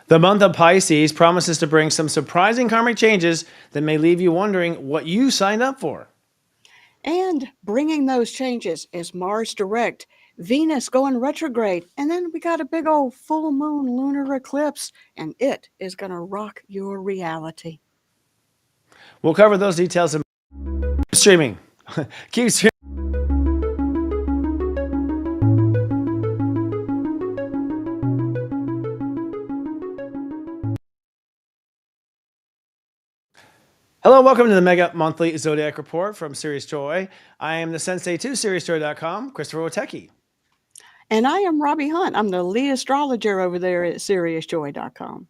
The month of Pisces promises to bring some surprising karmic changes that may leave you wondering what you signed up for. And bringing those changes is Mars direct, Venus going retrograde, and then we got a big old full moon lunar eclipse, and it is going to rock your reality. We'll cover those details in streaming. Keep streaming. Hello, welcome to the Mega Monthly Zodiac Report from Serious Joy. I am the Sensei to SeriousJoy.com, Christopher Wotecki. And I am Robbie Hunt. I'm the lead astrologer over there at SeriousJoy.com.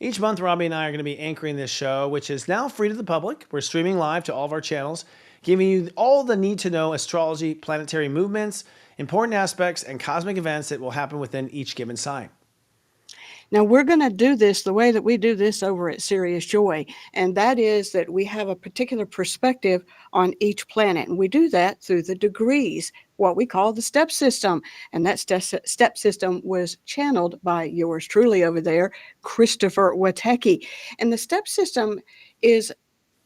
Each month, Robbie and I are going to be anchoring this show, which is now free to the public. We're streaming live to all of our channels, giving you all the need-to-know astrology, planetary movements, important aspects, and cosmic events that will happen within each given sign. Now, we're going to do this the way that we do this over at Serious Joy, and that is that we have a particular perspective on each planet, and we do that through the degrees, what we call the step system. And that step system was channeled by yours truly over there, Christopher Wotecki. And the step system is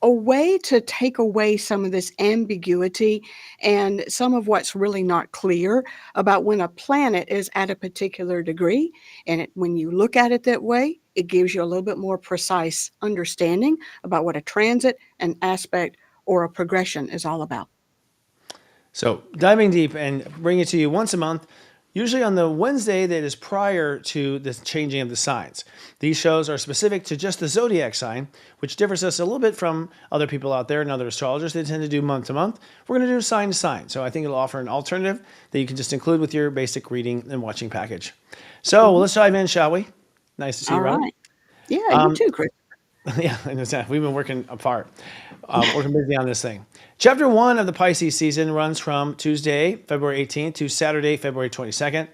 a way to take away some of this ambiguity and some of what's really not clear about when a planet is at a particular degree. And when you look at it that way, it gives you a little bit more precise understanding about what a transit, an aspect, or a progression is all about. So diving deep and bring it to you once a month, usually on the Wednesday that is prior to the changing of the signs. These shows are specific to just the zodiac sign, which differs us a little bit from other people out there and other astrologers. They tend to do month to month. We're going to do sign to sign. So I think it'll offer an alternative that you can just include with your basic reading and watching package. So let's dive in, shall we? Nice to see you, Rob. Right. Yeah, you too, Chris. Yeah, we've been working apart, working busy on this thing. Chapter 1 of the Pisces season runs from Tuesday, February 18th to Saturday, February 22nd.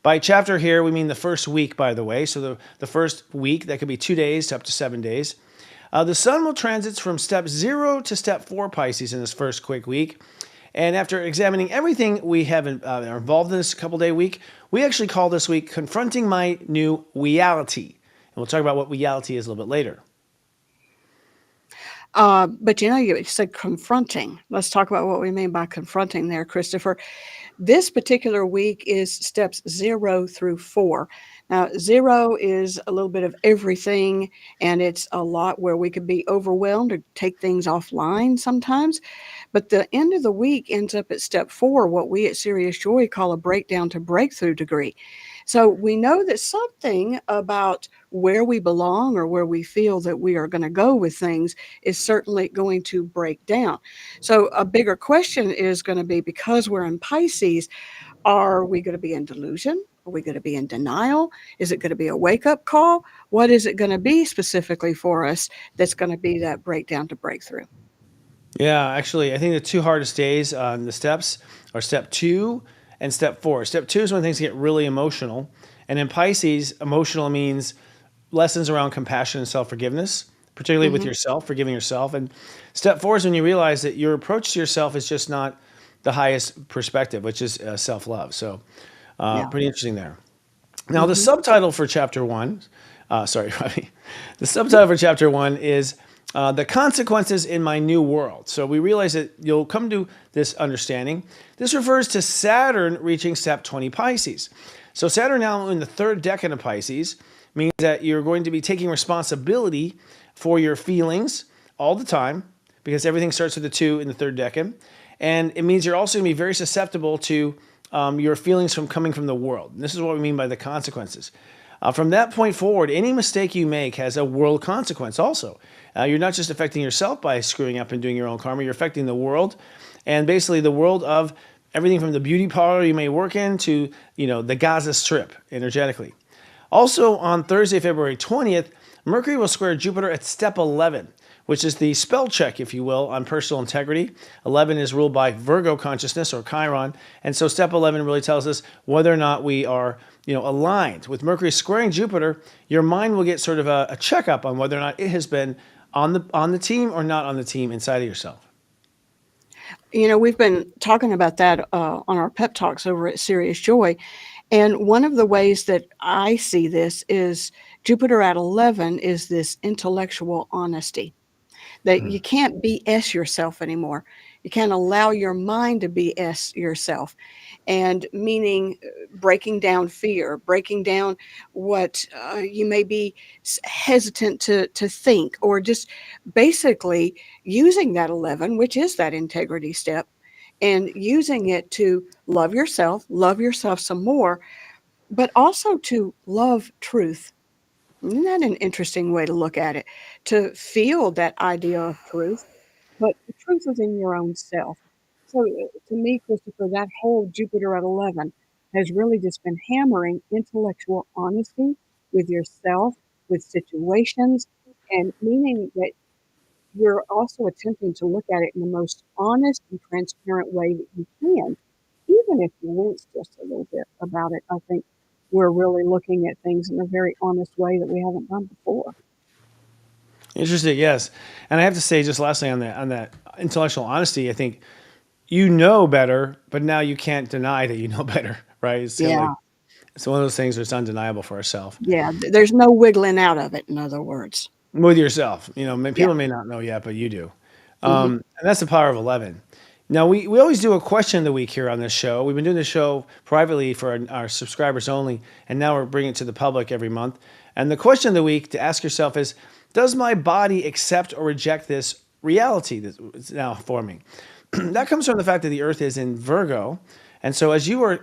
By chapter here, we mean the first week, by the way. So the first week, that could be 2 days to up to 7 days. The sun will transit from step 0 to step 4 Pisces in this first quick week. And after examining everything we have are involved in this couple-day week, we actually call this week Confronting My New Me-ality. And we'll talk about what me-ality is a little bit later. But you said confronting. Let's talk about what we mean by confronting there, Christopher. This particular week is steps 0 through 4. Now, 0 is a little bit of everything, and it's a lot where we could be overwhelmed or take things offline sometimes. But the end of the week ends up at step 4, what we at Serious Joy call a breakdown to breakthrough degree. So we know that something about where we belong or where we feel that we are going to go with things is certainly going to break down. So a bigger question is going to be, because we're in Pisces, are we going to be in delusion? Are we going to be in denial? Is it going to be a wake-up call? What is it going to be specifically for us that's going to be that breakdown to breakthrough? Yeah, actually, I think the two hardest days on the steps are step 2 and step 4. Step 2 is when things get really emotional. And in Pisces, emotional means lessons around compassion and self-forgiveness, particularly with yourself, forgiving yourself. And step 4 is when you realize that your approach to yourself is just not the highest perspective, which is self-love. So pretty interesting there. Now, the subtitle for chapter 1, sorry, Robbie. The subtitle for chapter 1 is the consequences in my new world. So we realize that you'll come to this understanding. This refers to Saturn reaching step 20 Pisces. So Saturn now in the third decan of Pisces means that you're going to be taking responsibility for your feelings all the time, because everything starts with a 2 in the third decan. And it means you're also going to be very susceptible to your feelings coming from the world. And this is what we mean by the consequences. From that point forward, any mistake you make has a world consequence also. You're not just affecting yourself by screwing up and doing your own karma, you're affecting the world, and basically the world of everything from the beauty parlor you may work in to the Gaza Strip energetically. Also on Thursday, February 20th, Mercury will square Jupiter at step 11, which is the spell check, if you will, on personal integrity. 11 is ruled by Virgo consciousness, or Chiron, and so step 11 really tells us whether or not we are aligned. With Mercury squaring Jupiter, your mind will get sort of a checkup on whether or not it has been on the team or not on the team inside of yourself. We've been talking about that on our pep talks over at Serious Joy. And one of the ways that I see this is Jupiter at 11 is this intellectual honesty, that you can't BS yourself anymore. You can't allow your mind to BS yourself. And meaning breaking down fear, breaking down what you may be hesitant to think, or just basically using that 11, which is that integrity step, and using it to love yourself some more, but also to love truth. Isn't that an interesting way to look at it? To feel that idea of truth, but the truth is in your own self. So to me, Christopher, that whole Jupiter at 11 has really just been hammering intellectual honesty with yourself, with situations, and meaning that you're also attempting to look at it in the most honest and transparent way that you can, even if you wince just a little bit about it. I think we're really looking at things in a very honest way that we haven't done before. Interesting, yes. And I have to say, just lastly on that intellectual honesty, I think you know better, but now you can't deny that you know better, right? It's kind of like Yeah, it's one of those things that's undeniable for ourselves. yeah. There's no wiggling out of it, in other words. With yourself, Yeah. people may not know yet, but you do. Hmm. And that's the power of 11. Now, we always do a question of the week here on this show. We've been doing this show privately for our subscribers only, and now we're bringing it to the public every month. And the question of the week to ask yourself is, does my body accept or reject this reality that's now forming? That comes from the fact that the earth is in Virgo. And so, as you are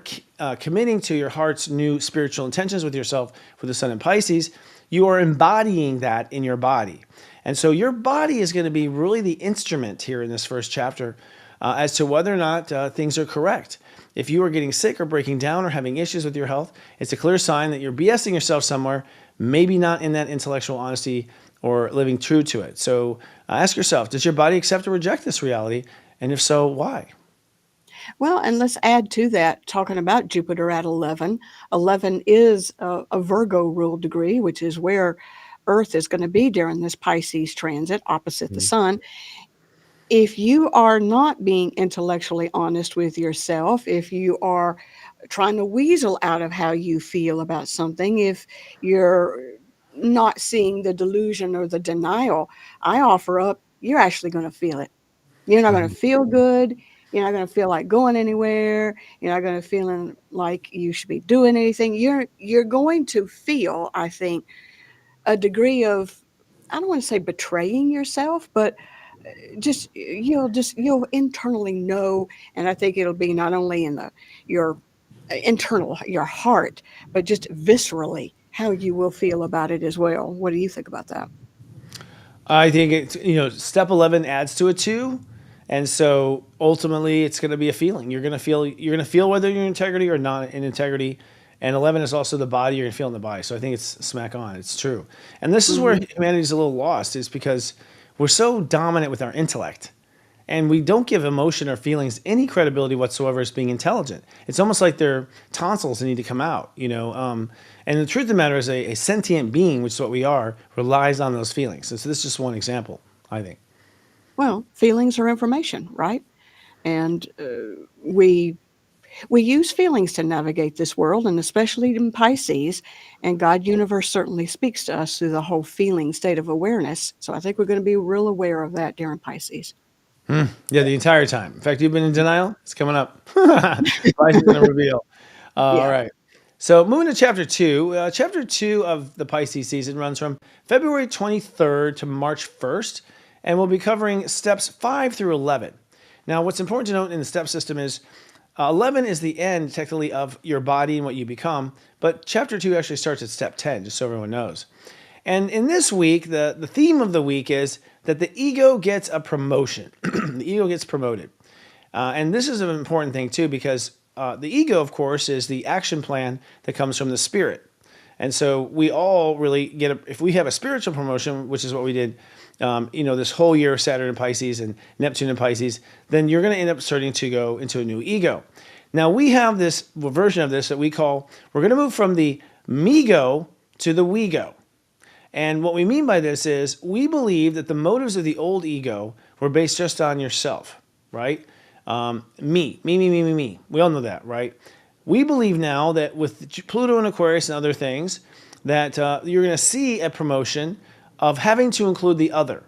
committing to your heart's new spiritual intentions with yourself with the sun in Pisces, you are embodying that in your body. And so, your body is going to be really the instrument here in this first chapter as to whether or not things are correct. If you are getting sick or breaking down or having issues with your health, it's a clear sign that you're BSing yourself somewhere, maybe not in that intellectual honesty or living true to it. So, ask yourself, does your body accept or reject this reality? And if so, why? Well, and let's add to that, talking about Jupiter at 11. 11 is a Virgo ruled degree, which is where Earth is going to be during this Pisces transit opposite the sun. If you are not being intellectually honest with yourself, if you are trying to weasel out of how you feel about something, if you're not seeing the delusion or the denial, I offer up, you're actually going to feel it. You're not going to feel good. You're not going to feel like going anywhere. You're not going to feel like you should be doing anything. You're going to feel, I think, a degree of, I don't want to say betraying yourself, but you'll internally know, and I think it'll be not only in the your internal your heart, but just viscerally how you will feel about it as well. What do you think about that? I think step 11 adds to it too. And so ultimately it's going to be a feeling. You're going to feel whether you're in integrity or not in integrity. And 11 is also the body. You're going to feel in the body. So I think it's smack on. It's true. And this is where Hmm. humanity's a little lost, is because we're so dominant with our intellect. And we don't give emotion or feelings any credibility whatsoever as being intelligent. It's almost like they're tonsils that need to come out. And the truth of the matter is, a sentient being, which is what we are, relies on those feelings. And so this is just one example, I think. Well, feelings are information, right? And we we use feelings to navigate this world, and especially in Pisces. And God universe certainly speaks to us through the whole feeling state of awareness. So I think we're going to be real aware of that during Pisces. Yeah, the entire time. In fact, you've been in denial. It's coming up. Price is going to reveal. All Yeah. right. So moving to chapter two. Chapter two of the Pisces season runs from February 23rd to March 1st, and we'll be covering steps 5 through 11. Now, what's important to note in the step system is 11 is the end, technically, of your body and what you become, but chapter 2 actually starts at step 10, just so everyone knows. And in this week, the theme of the week is that the ego gets a promotion. The ego gets promoted. And this is an important thing, too, because the ego, of course, is the action plan that comes from the spirit. And so we all really if we have a spiritual promotion, which is what we did, this whole year, Saturn in Pisces and Neptune in Pisces, then you're going to end up starting to go into a new ego. Now we have this version of this that we're going to move from the me-go to the we-go. And what we mean by this is we believe that the motives of the old ego were based just on yourself, right? Me. We all know that, right? we believe now that with Pluto and Aquarius and other things, that you're going to see a promotion of having to include the other.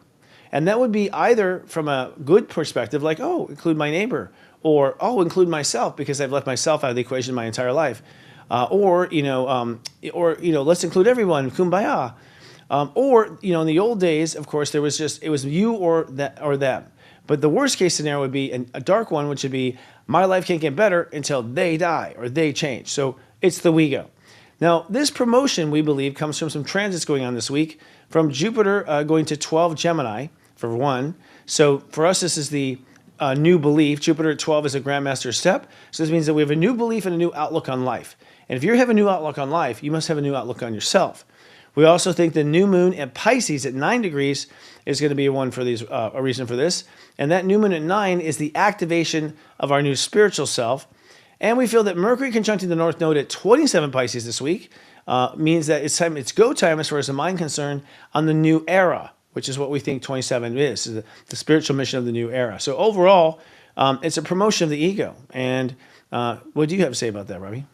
And that would be either from a good perspective, like, oh, include my neighbor, or, oh, include myself because I've left myself out of the equation my entire life. Or let's include everyone, kumbaya. In the old days, of course, there was just, it was you or that or them. But the worst case scenario would be a dark one, which would be my life can't get better until they die or they change. So it's the we go. Now, this promotion, we believe, comes from some transits going on this week, from Jupiter going to 12 Gemini, for one. So for us, this is the new belief. Jupiter at 12 is a Grandmaster step. So this means that we have a new belief and a new outlook on life. And if you have a new outlook on life, you must have a new outlook on yourself. We also think the new moon at Pisces at 9 degrees is going to be a reason for this. And that new moon at 9 is the activation of our new spiritual self. And we feel that Mercury conjuncting the North Node at 27 Pisces this week means that it's go time as far as the mind concerned on the new era, which is what we think 27 is the spiritual mission of the new era. So overall, it's a promotion of the ego. And what do you have to say about that, Robbie?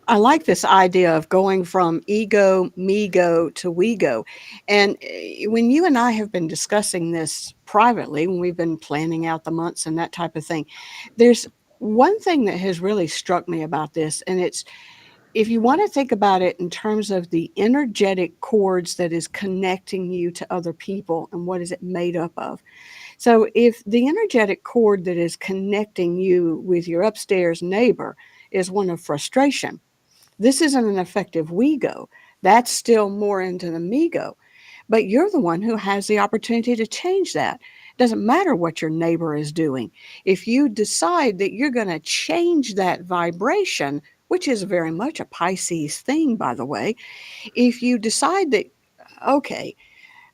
I like this idea of going from ego, me go to we go. And when you and I have been discussing this privately, when we've been planning out the months and that type of thing, there's one thing that has really struck me about this, and it's if you want to think about it in terms of the energetic cords that is connecting you to other people and what is it made up of. So if the energetic cord that is connecting you with your upstairs neighbor is one of frustration, this isn't an effective we go. That's still more into the me go. But you're the one who has the opportunity to change that. It doesn't matter what your neighbor is doing. If you decide that you're going to change that vibration, which is very much a Pisces thing, by the way, if you decide that, okay,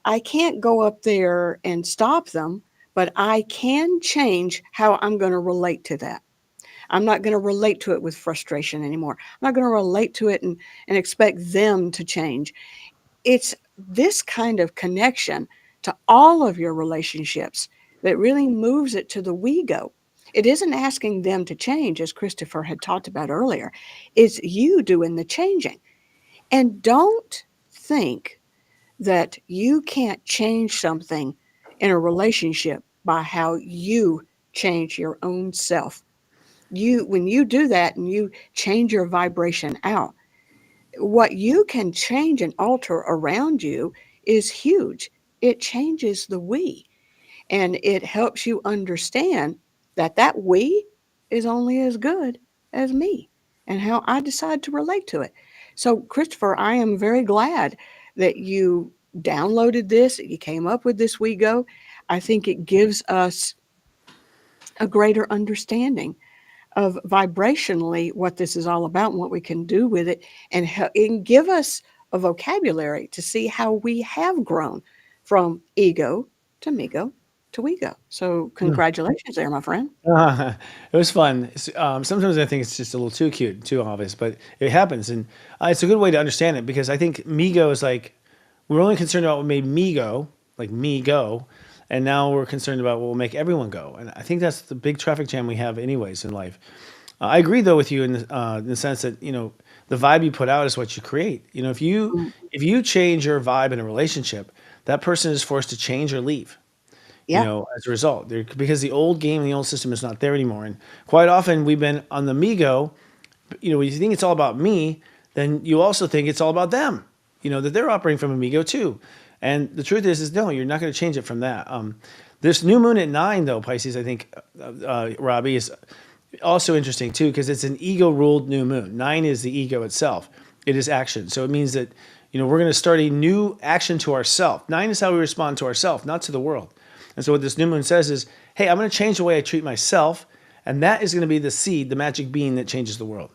I can't go up there and stop them, but I can change how I'm going to relate to that. I'm not going to relate to it with frustration anymore. I'm not going to relate to it and expect them to change. It's this kind of connection to all of your relationships that really moves it to the we go. It isn't asking them to change, as Christopher had talked about earlier. It's you doing the changing. And don't think that you can't change something in a relationship by how you change your own self. When you do that and you change your vibration out, what you can change and alter around you is huge. It changes the we, and it helps you understand that that we is only as good as me and how I decide to relate to it. So, Christopher, I am very glad that you downloaded this, that you came up with this we go. I think it gives us a greater understanding of vibrationally what this is all about and what we can do with it, and give us a vocabulary to see how we have grown from ego to migo to wego. So congratulations there, my friend. It was fun. Sometimes I think it's just a little too cute, too obvious, but it happens, and it's a good way to understand it because I think Migo is like we're only concerned about what made me go, like me go, and now we're concerned about what will make everyone go. And I think that's the big traffic jam we have, anyways, in life. I agree though with you in the sense that the vibe you put out is what you create. Mm, If you change your vibe in a relationship, that person is forced to change or leave yeah. as a result. Because the old game and the old system is not there anymore. And quite often we've been on the me go, when you think it's all about me, then you also think it's all about them, that they're operating from amigo too. And the truth is no, you're not going to change it from that. This new moon at 9, though, Pisces, I think, Robbie, is also interesting too, because it's an ego ruled new moon. 9 is the ego itself, it is action. So it means that, we're going to start a new action to ourself. 9 is how we respond to ourself, not to the world. And so what this new moon says is, hey, I'm going to change the way I treat myself. And that is going to be the seed, the magic bean that changes the world.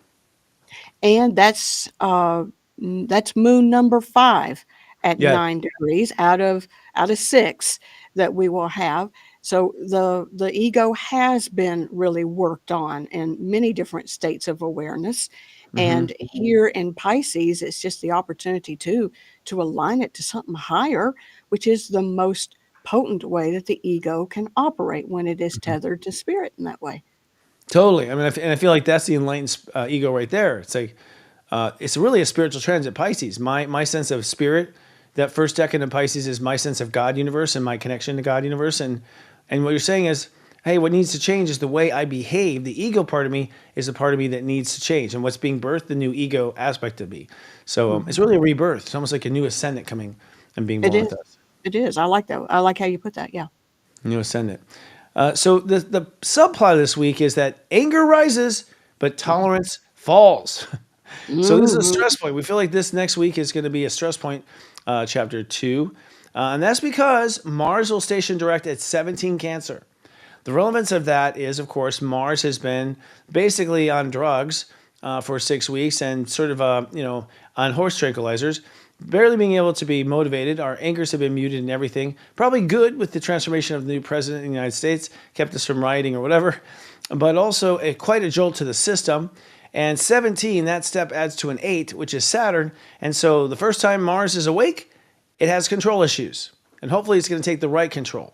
And that's moon number 5 at Yeah. 9 degrees out of 6 that we will have. So the ego has been really worked on in many different states of awareness. Hmm. And here in Pisces, it's just the opportunity to align it to something higher, which is the most potent way that the ego can operate when it is tethered to spirit in that way. Totally. I mean, and I feel like that's the enlightened ego right there. It's like it's really a spiritual transit. Pisces. My sense of spirit. That first decan in Pisces is my sense of God universe and my connection to God universe. And what you're saying is, hey, what needs to change is the way I behave. The ego part of me is the part of me that needs to change, and what's being birthed, the new ego aspect of me. So it's Hmm. really a rebirth. It's almost like a new ascendant coming and being It born is. with us. It is. I like that. I like how you put that. Yeah. New ascendant. So the subplot of this week is that anger rises, but tolerance falls. So this is a Hmm. stress point. We feel like this next week is going to be a stress point, chapter two, and that's because Mars will station direct at 17 Cancer. The relevance of that is, of course, Mars has been basically on drugs for 6 weeks and sort of, on horse tranquilizers, barely being able to be motivated. Our anchors have been muted and everything. Probably good with the transformation of the new president in the United States, kept us from rioting or whatever, but also quite a jolt to the system. And 17, that step adds to an 8, which is Saturn. And so the first time Mars is awake, it has control issues. And hopefully it's going to take the right control.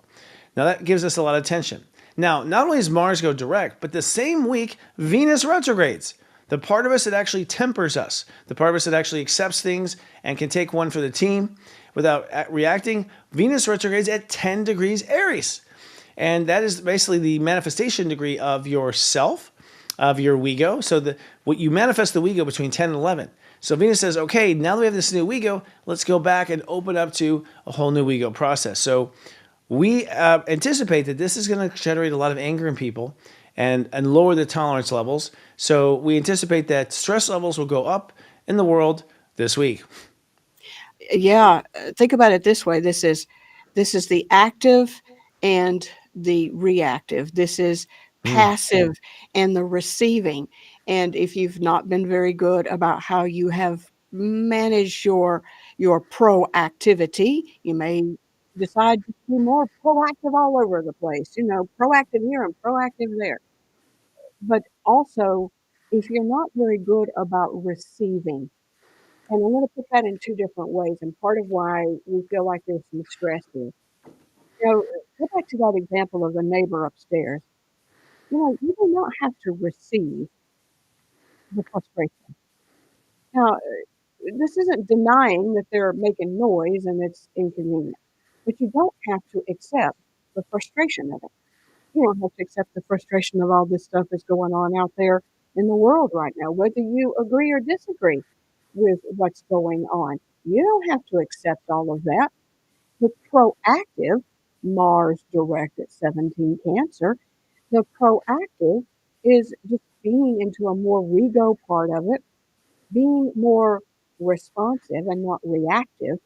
Now that gives us a lot of tension. Now, not only does Mars go direct, but the same week, Venus retrogrades. The part of us that actually tempers us, the part of us that actually accepts things and can take one for the team without reacting, Venus retrogrades at 10 degrees Aries. And that is basically the manifestation degree of yourself, of your ego. So what you manifest the ego between 10 and 11. So Venus says, okay, now that we have this new ego, let's go back and open up to a whole new ego process. So we anticipate that this is going to generate a lot of anger in people and lower the tolerance levels. So we anticipate that stress levels will go up in the world this week. Yeah, think about it this way. This is the active and the reactive. This is Mm. passive and the receiving. And if you've not been very good about how you have managed your proactivity, you may decide to be more proactive all over the place. Proactive here and proactive there. But also, if you're not very good about receiving, and I'm going to put that in two different ways, and part of why we feel like there's some stress here. Go back to that example of the neighbor upstairs. You do not have to receive the frustration. Now, this isn't denying that they're making noise and it's inconvenient, but you don't have to accept the frustration of it. You don't have to accept the frustration of all this stuff that's going on out there in the world right now, whether you agree or disagree with what's going on. You don't have to accept all of that. The proactive, Mars direct at 17 Cancer, the proactive is just being into a more rego part of it, being more responsive and not reactive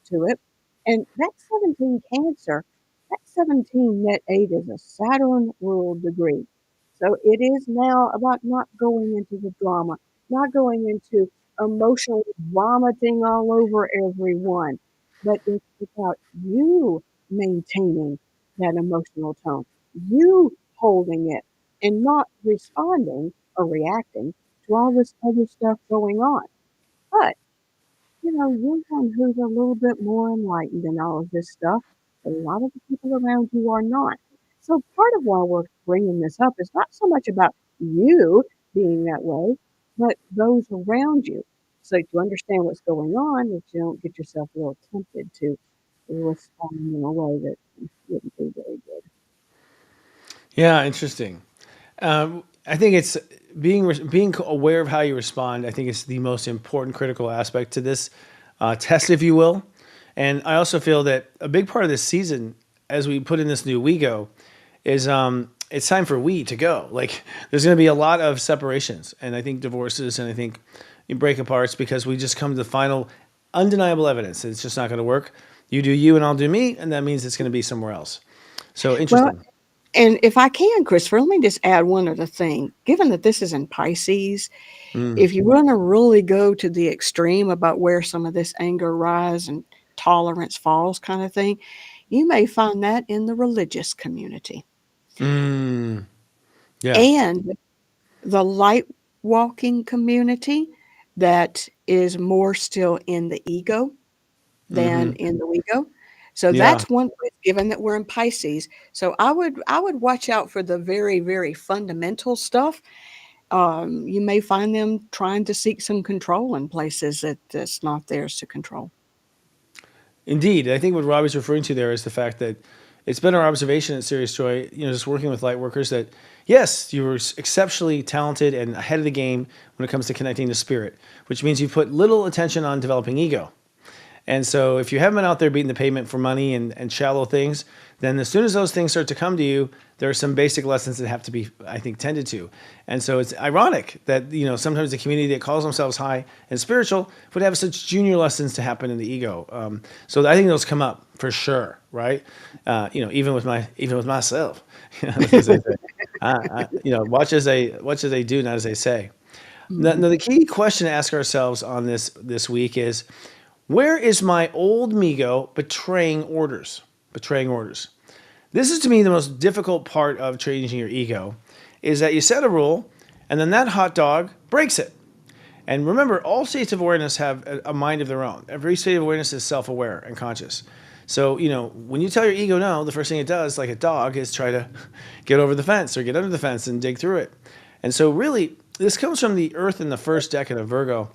to it. And that 17 Cancer, that 17 net 8 is a Saturn ruled degree. So it is now about not going into the drama, not going into emotionally vomiting all over everyone, but it's about you maintaining that emotional tone, you holding it and not responding or reacting to all this other stuff going on. But, you're one who's a little bit more enlightened in all of this stuff. A lot of the people around you are not. So part of why we're bringing this up is not so much about you being that way, but those around you. So to understand what's going on, that you don't get yourself a little tempted to respond in a way that wouldn't be very good. Yeah, interesting. I think it's being aware of how you respond. I think it's the most important critical aspect to this test, if you will. And I also feel that a big part of this season, as we put in this new we go, is it's time for we to go. Like there's going to be a lot of separations, and I think divorces, and I think break aparts because we just come to the final undeniable evidence that it's just not going to work. You do you, and I'll do me, and that means it's going to be somewhere else. So Well, interesting. and if I can, Christopher, let me just add one other thing. Given that this is in Pisces, Mm. if you want to really go to the extreme about where some of this anger rise and tolerance falls kind of thing, you may find that in the religious community Mm. Yeah. and the light walking community that is more still in the ego than Mm-hmm. in the ego. So Yeah. that's one place, given that we're in Pisces. So I would watch out for the very, very fundamental stuff. You may find them trying to seek some control in places that's not theirs to control. Indeed, I think what Robbie's referring to there is the fact that it's been our observation at Serious Joy, just working with light workers, that yes, you were exceptionally talented and ahead of the game when it comes to connecting to spirit, which means you put little attention on developing ego. And so if you haven't been out there beating the pavement for money and shallow things, then as soon as those things start to come to you, there are some basic lessons that have to be, I think, tended to. And so it's ironic that, sometimes the community that calls themselves high and spiritual would have such junior lessons to happen in the ego. So I think those come up for sure, right? Even with myself, as I say, watch as they do, not as they say. Now, Mhm. the key question to ask ourselves on this week is, where is my old Migo betraying orders? Betraying orders. This is to me the most difficult part of changing your ego, is that you set a rule and then that hot dog breaks it. And remember, all states of awareness have a mind of their own. Every state of awareness is self-aware and conscious. So, when you tell your ego no, the first thing it does, like a dog, is try to get over the fence or get under the fence and dig through it. And so really, this comes from the Earth in the first decan of Virgo.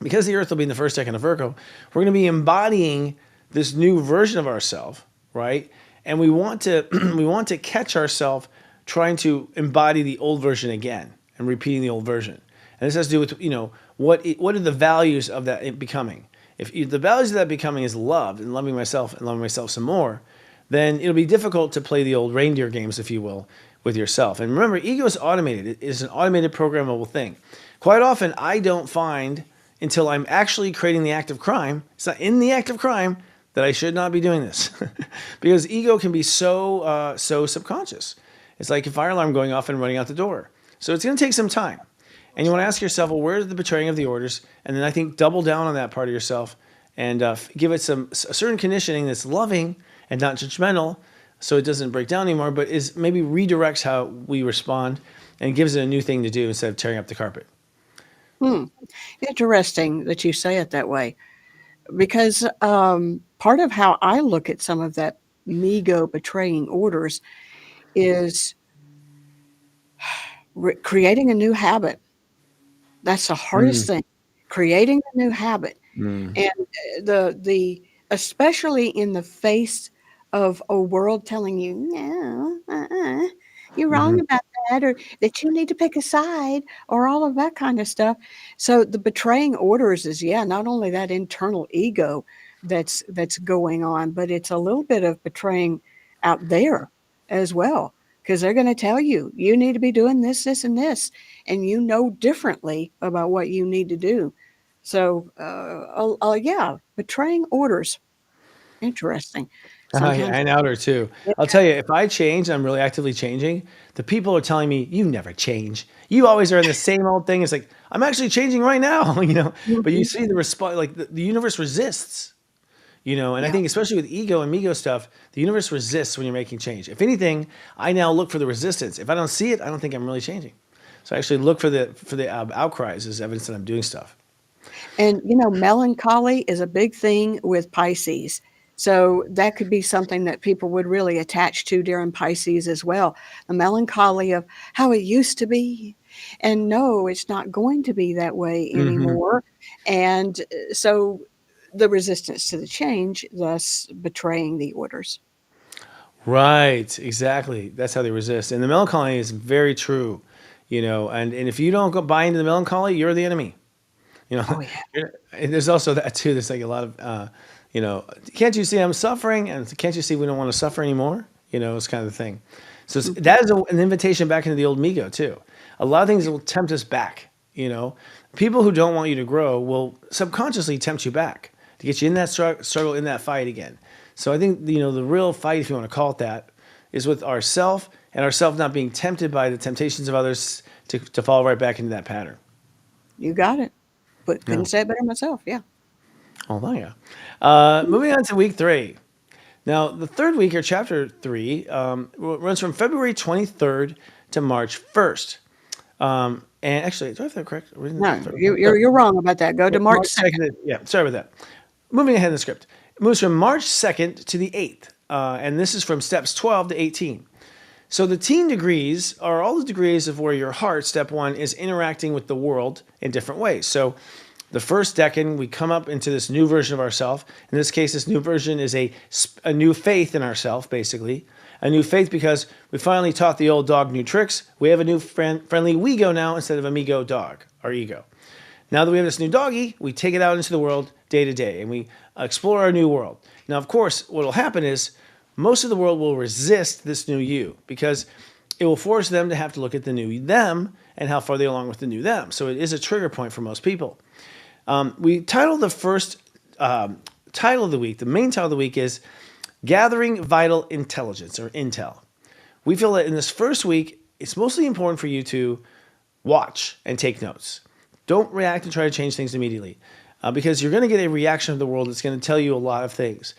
Because the Earth will be in the first decan of Virgo, we're going to be embodying this new version of ourselves, right? And we want to we want to catch ourselves trying to embody the old version again and repeating the old version. And this has to do with what are the values of that becoming. If the values of that becoming is love and loving myself some more, then it'll be difficult to play the old reindeer games, if you will, with yourself. And remember, ego is automated. It is an automated programmable thing. Quite often, I don't find until I'm actually creating the act of crime. It's not in the act of crime that I should not be doing this, because ego can be so subconscious. It's like a fire alarm going off and running out the door. So it's going to take some time, and you want to ask yourself, well, where's the betraying of the orders? And then I think double down on that part of yourself and give it a certain conditioning that's loving and not judgmental, so it doesn't break down anymore, but is maybe redirects how we respond and gives it a new thing to do instead of tearing up the carpet. Hmm. Interesting that you say it that way, because part of how I look at some of that Migo betraying orders is creating a new habit. That's the hardest Mm, thing, creating a new habit. mm, And the especially in the face of a world telling you, "No, you're wrong mhm. about that," or that you need to pick a side, or all of that kind of stuff. So the betraying orders is, yeah, not only that internal ego that's going on, but it's a little bit of betraying out there as well, because they're gonna tell you, "You need to be doing this, this, and this," and you know differently about what you need to do. So, yeah, betraying orders. Interesting. Yeah, Sometimes, and outer too. yeah, I'll tell you, if I change, I'm really actively changing. The people are telling me, "You never change. You always are in the same old thing." It's like I'm actually changing right now, But you mhm, see the response, like the universe resists, And I yeah, think especially with ego and ego stuff, the universe resists when you're making change. If anything, I now look for the resistance. If I don't see it, I don't think I'm really changing. So I actually look for the outcries as evidence that I'm doing stuff. and, melancholy is a big thing with Pisces. So that could be something that people would really attach to during Pisces as well. The melancholy of how it used to be, and no, it's not going to be that way Hmm. anymore. And, so the resistance to the change, thus betraying the orders. Right, exactly. That's how they resist. And the melancholy is very true, and if you don't go buy into the melancholy, you're the enemy. You know, Oh, yeah. and there's also that too. There's like a lot of, can't you see I'm suffering? And can't you see we don't want to suffer anymore? It's kind of the thing. So Mhm. that is an invitation back into the old Migo too. A lot of things will tempt us back. People who don't want you to grow will subconsciously tempt you back to get you in that struggle, in that fight again. So I think the real fight, if you want to call it that, is with ourself and ourself not being tempted by the temptations of others to fall right back into that pattern. You got it. But Yeah. couldn't say it better myself, yeah. Oh, yeah. Moving on to week 3. Now, the third week, or chapter 3, runs from February 23rd to March 1st. And actually, do I have that correct? No, you're wrong about that. Go to March March 2nd. 2nd. Yeah, sorry about that. Moving ahead in the script. moves from March 2nd to the 8th. And this is from steps 12 to 18. So the teen degrees are all the degrees of where your heart, step one, is interacting with the world in different ways. So the first decan, we come up into this new version of ourselves. In this case, this new version is a new faith in ourselves, basically. A new faith because we finally taught the old dog new tricks. We have a new friendly we-go now instead of amigo dog, our ego. Now that we have this new doggy, we take it out into the world day to day and we explore our new world. Now, of course, what will happen is most of the world will resist this new you because it will force them to have to look at the new them and how far they along with the new them. So it is a trigger point for most people. We titled the first title of the week, the main title of the week is Gathering Vital Intelligence or Intel. We feel that in this first week, it's mostly important for you to watch and take notes. Don't react and try to change things immediately because you're going to get a reaction of the world that's going to tell you a lot of things.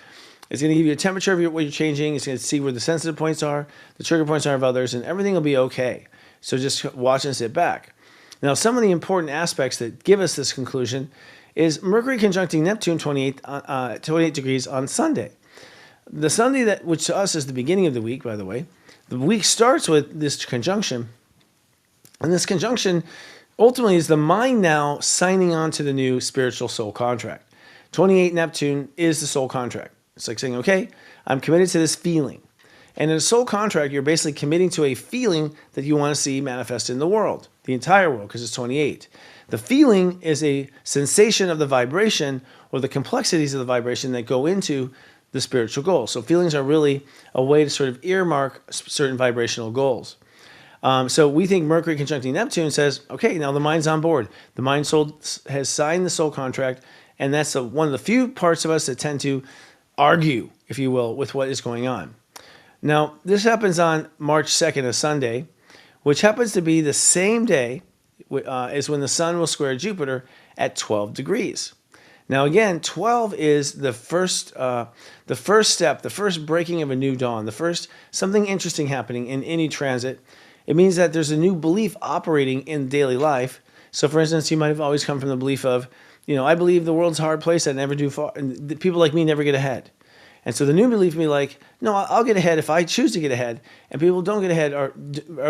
It's going to give you a temperature of what you're changing. It's going to see where the sensitive points are, the trigger points are of others, and everything will be okay. So just watch and sit back. Now, some of the important aspects that give us this conclusion is Mercury conjuncting Neptune 28 degrees on Sunday. The Sunday, which to us is the beginning of the week, by the way, the week starts with this conjunction. And this conjunction ultimately is the mind now signing on to the new spiritual soul contract. 28 Neptune is the soul contract. It's like saying, okay, I'm committed to this feeling. And in a soul contract, you're basically committing to a feeling that you want to see manifest in the world, the entire world, because it's 28. The feeling is a sensation of the vibration or the complexities of the vibration that go into the spiritual goal. So feelings are really a way to sort of earmark certain vibrational goals. So we think Mercury conjuncting Neptune says, okay, now the mind's on board. The mind soul has signed the soul contract, and that's one of the few parts of us that tend to argue, if you will, with what is going on. Now, this happens on March 2nd, a Sunday, which happens to be the same day as when the sun will square Jupiter at 12 degrees. Now, again, 12 is the first step, the first breaking of a new dawn, the first something interesting happening in any transit. It means that there's a new belief operating in daily life. So, for instance, you might have always come from the belief of, I believe the world's a hard place. I never do far, and people like me never get ahead. And so the new belief me like, no, I'll get ahead if I choose to get ahead. And people don't get ahead are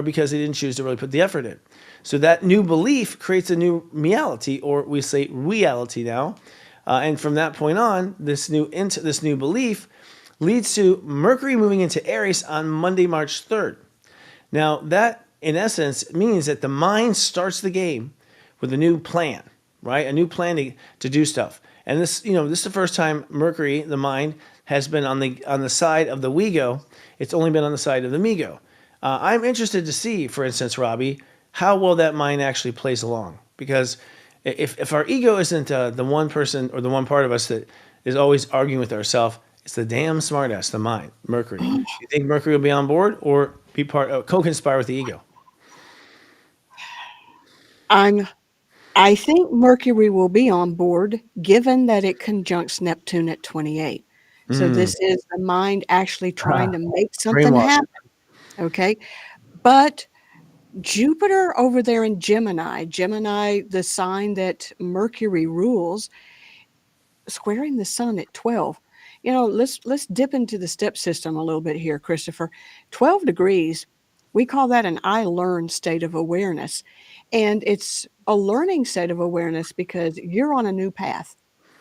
because they didn't choose to really put the effort in. So that new belief creates a new me-ality, or we say reality now. And from that point on, this new belief leads to Mercury moving into Aries on Monday, March 3rd. Now that, in essence, means that the mind starts the game with a new plan, right? A new plan to do stuff. And this is the first time Mercury, the mind, has been on the side of the we-go. It's only been on the side of the me-go. I'm interested to see, for instance, Robbie, how well that mind actually plays along. Because if our ego isn't the one person or the one part of us that is always arguing with ourselves, it's the damn smartass, the mind, Mercury. Do you think Mercury will be on board or be co-conspire with the ego? I think Mercury will be on board, given that it conjuncts Neptune at 28. So this is the mind actually trying to make something Brainwash. happen. Okay. But Jupiter over there in Gemini, the sign that Mercury rules, squaring the sun at 12. Let's dip into the step system a little bit here, Christopher. 12 degrees, we call that an I learn state of awareness. And it's a learning state of awareness because you're on a new path.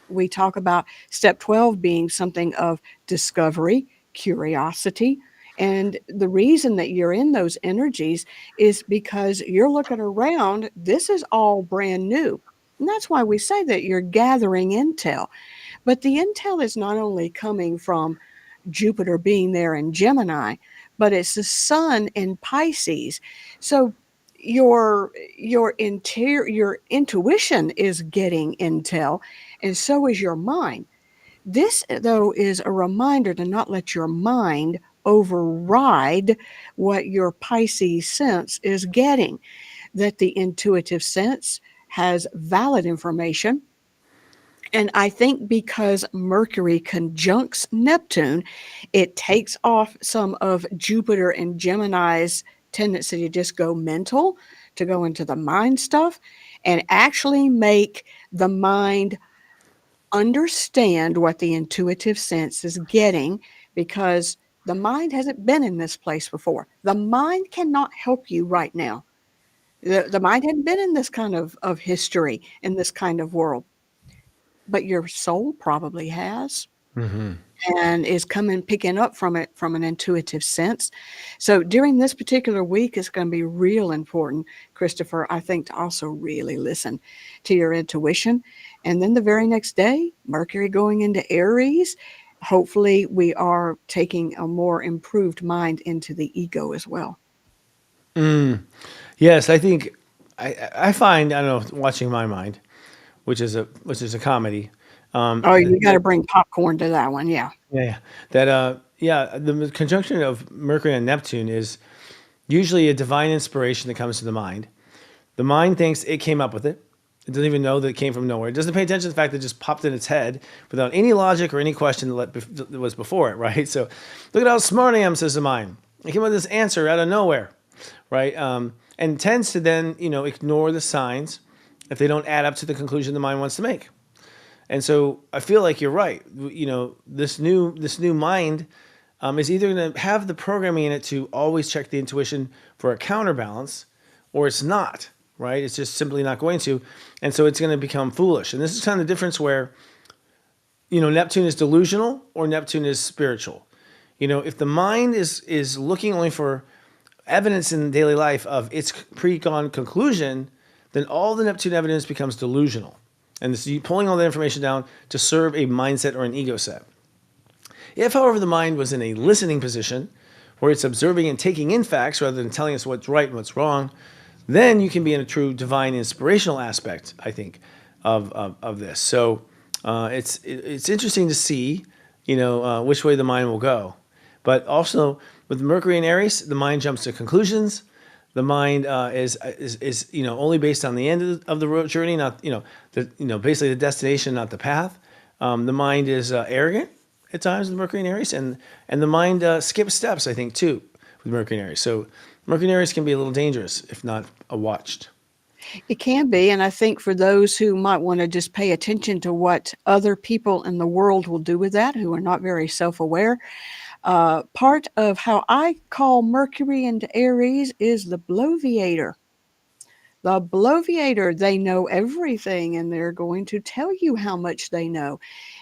We talk about step 12 being something of discovery, curiosity. And the reason that you're in those energies is because you're looking around. This is all brand new. And that's why we say that you're gathering intel. But the intel is not only coming from Jupiter being there in Gemini, but it's the sun in Pisces. So your intuition is getting intel, and so is your mind. This, though, is a reminder to not let your mind override what your Pisces sense is getting, that the intuitive sense has valid information. And I think because Mercury conjuncts Neptune, it takes off some of Jupiter and Gemini's tendency to just go mental, to go into the mind stuff, and actually make the mind understand what the intuitive sense is getting, because the mind hasn't been in this place before. The mind cannot help you right now. The mind hadn't been in this kind of history, in this kind of world, but your soul probably has, and is coming picking up from it from an intuitive sense. So during this particular week, it's going to be real important, Christopher, I think, to also really listen to your intuition. And then the very next day, Mercury going into Aries, hopefully we are taking a more improved mind into the ego as well. Yes, I think I find, I don't know, watching My Mind, which is a comedy. Oh, you got That, to bring popcorn to that one. Yeah. yeah, yeah, that yeah, the conjunction of Mercury and Neptune is usually a divine inspiration that comes to the mind. The mind thinks it came up with it. It doesn't even know that it came from nowhere. It doesn't pay attention to the fact that it just popped in its head without any logic or any question that was before it, right? So look at how smart I am, says the mind. I came up with this answer out of nowhere, right? And tends to then, ignore the signs if they don't add up to the conclusion the mind wants to make. And so I feel like you're right. This new mind is either going to have the programming in it to always check the intuition for a counterbalance, or it's not. Right? It's just simply not going to, and so it's going to become foolish. And this is kind of the difference where, Neptune is delusional or Neptune is spiritual. If the mind is looking only for evidence in daily life of its pre-gone conclusion, then all the Neptune evidence becomes delusional. And this, you pulling all the information down to serve a mindset or an ego set. If, however, the mind was in a listening position, where it's observing and taking in facts rather than telling us what's right and what's wrong, then you can be in a true divine inspirational aspect, I think, of this. So it's interesting to see, which way the mind will go. But also with Mercury in Aries, the mind jumps to conclusions. The mind is only based on the end of the road journey, not basically the destination, not the path. The mind is arrogant at times with Mercury in Aries, and the mind skips steps, I think, too, with Mercury in Aries. So Mercury in Aries can be a little dangerous if not watched. It can be. And I think for those who might want to just pay attention to what other people in the world will do with that, who are not very self aware, part of how I call Mercury into Aries is the bloviator. The bloviator, they know everything and they're going to tell you how much they know.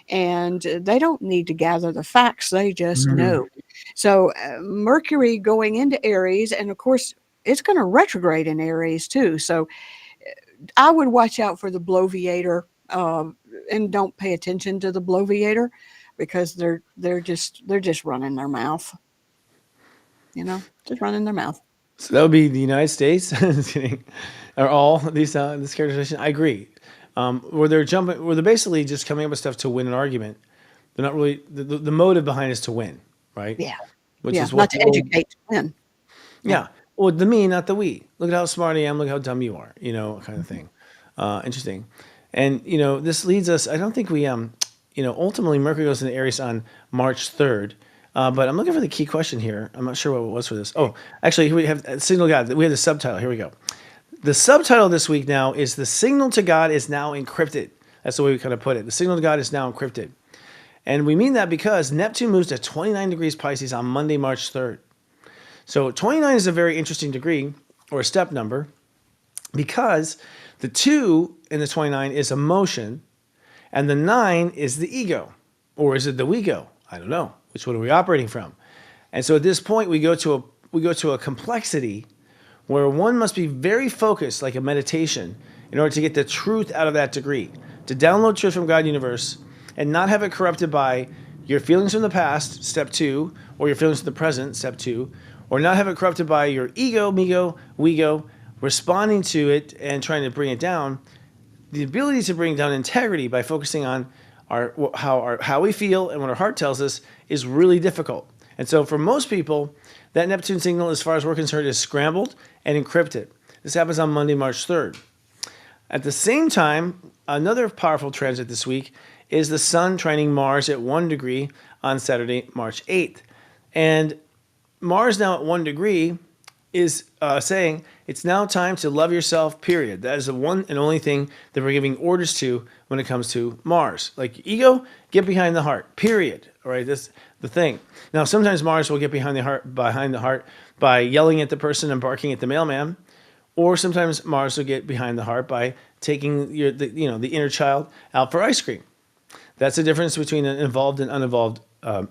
And they don't need to gather the facts, they just know. So, Mercury going into Aries, and of course, it's going to retrograde in Aries too. So, I would watch out for the bloviator, and don't pay attention to the bloviator, because they're just running their mouth, just running their mouth. So that would be the United States. Just kidding. Are all these this characterization? I agree. Where they're basically just coming up with stuff to win an argument. They're not really the motive behind is to win, right? Yeah. Which Yeah. is Not what to educate, to win. Yeah. yeah. Well, the me, not the we. Look at how smart I am. Look how dumb you are. Kind of thing. Interesting. And this leads us. I don't think we ultimately Mercury goes into Aries on March 3rd. But I'm looking for the key question here. I'm not sure what it was for this. Oh, actually, here we have Signal to God. We have the subtitle. Here we go. The subtitle this week now is "The Signal to God is now encrypted." That's the way we kind of put it. The signal to God is now encrypted. And we mean that because Neptune moves to 29 degrees Pisces on Monday, March 3rd. So 29 is a very interesting degree or a step number, because the 2 in the 29 is emotion and the 9 is the ego. Or is it the we go? I don't know. Which one are we operating from? And so at this point, we go to a complexity where one must be very focused, like a meditation, in order to get the truth out of that degree, to download truth from God universe and not have it corrupted by your feelings from the past, step 2, or your feelings from the present, step 2, or not have it corrupted by your ego, me-go, we-go, responding to it and trying to bring it down. The ability to bring down integrity by focusing on how we feel and what our heart tells us is really difficult. And so for most people, that Neptune signal, as far as we're concerned, is scrambled and encrypted. This happens on Monday, March 3rd. At the same time, another powerful transit this week is the Sun trining Mars at 1 degree on Saturday, March 8th. And Mars now at 1 degree is saying it's now time to love yourself, period. That is the one and only thing that we're giving orders to when it comes to Mars. Like ego, get behind the heart, period. All right, that's the thing. Now, sometimes Mars will get behind the heart by yelling at the person and barking at the mailman, or sometimes Mars will get behind the heart by taking the inner child out for ice cream. That's the difference between an involved and uninvolved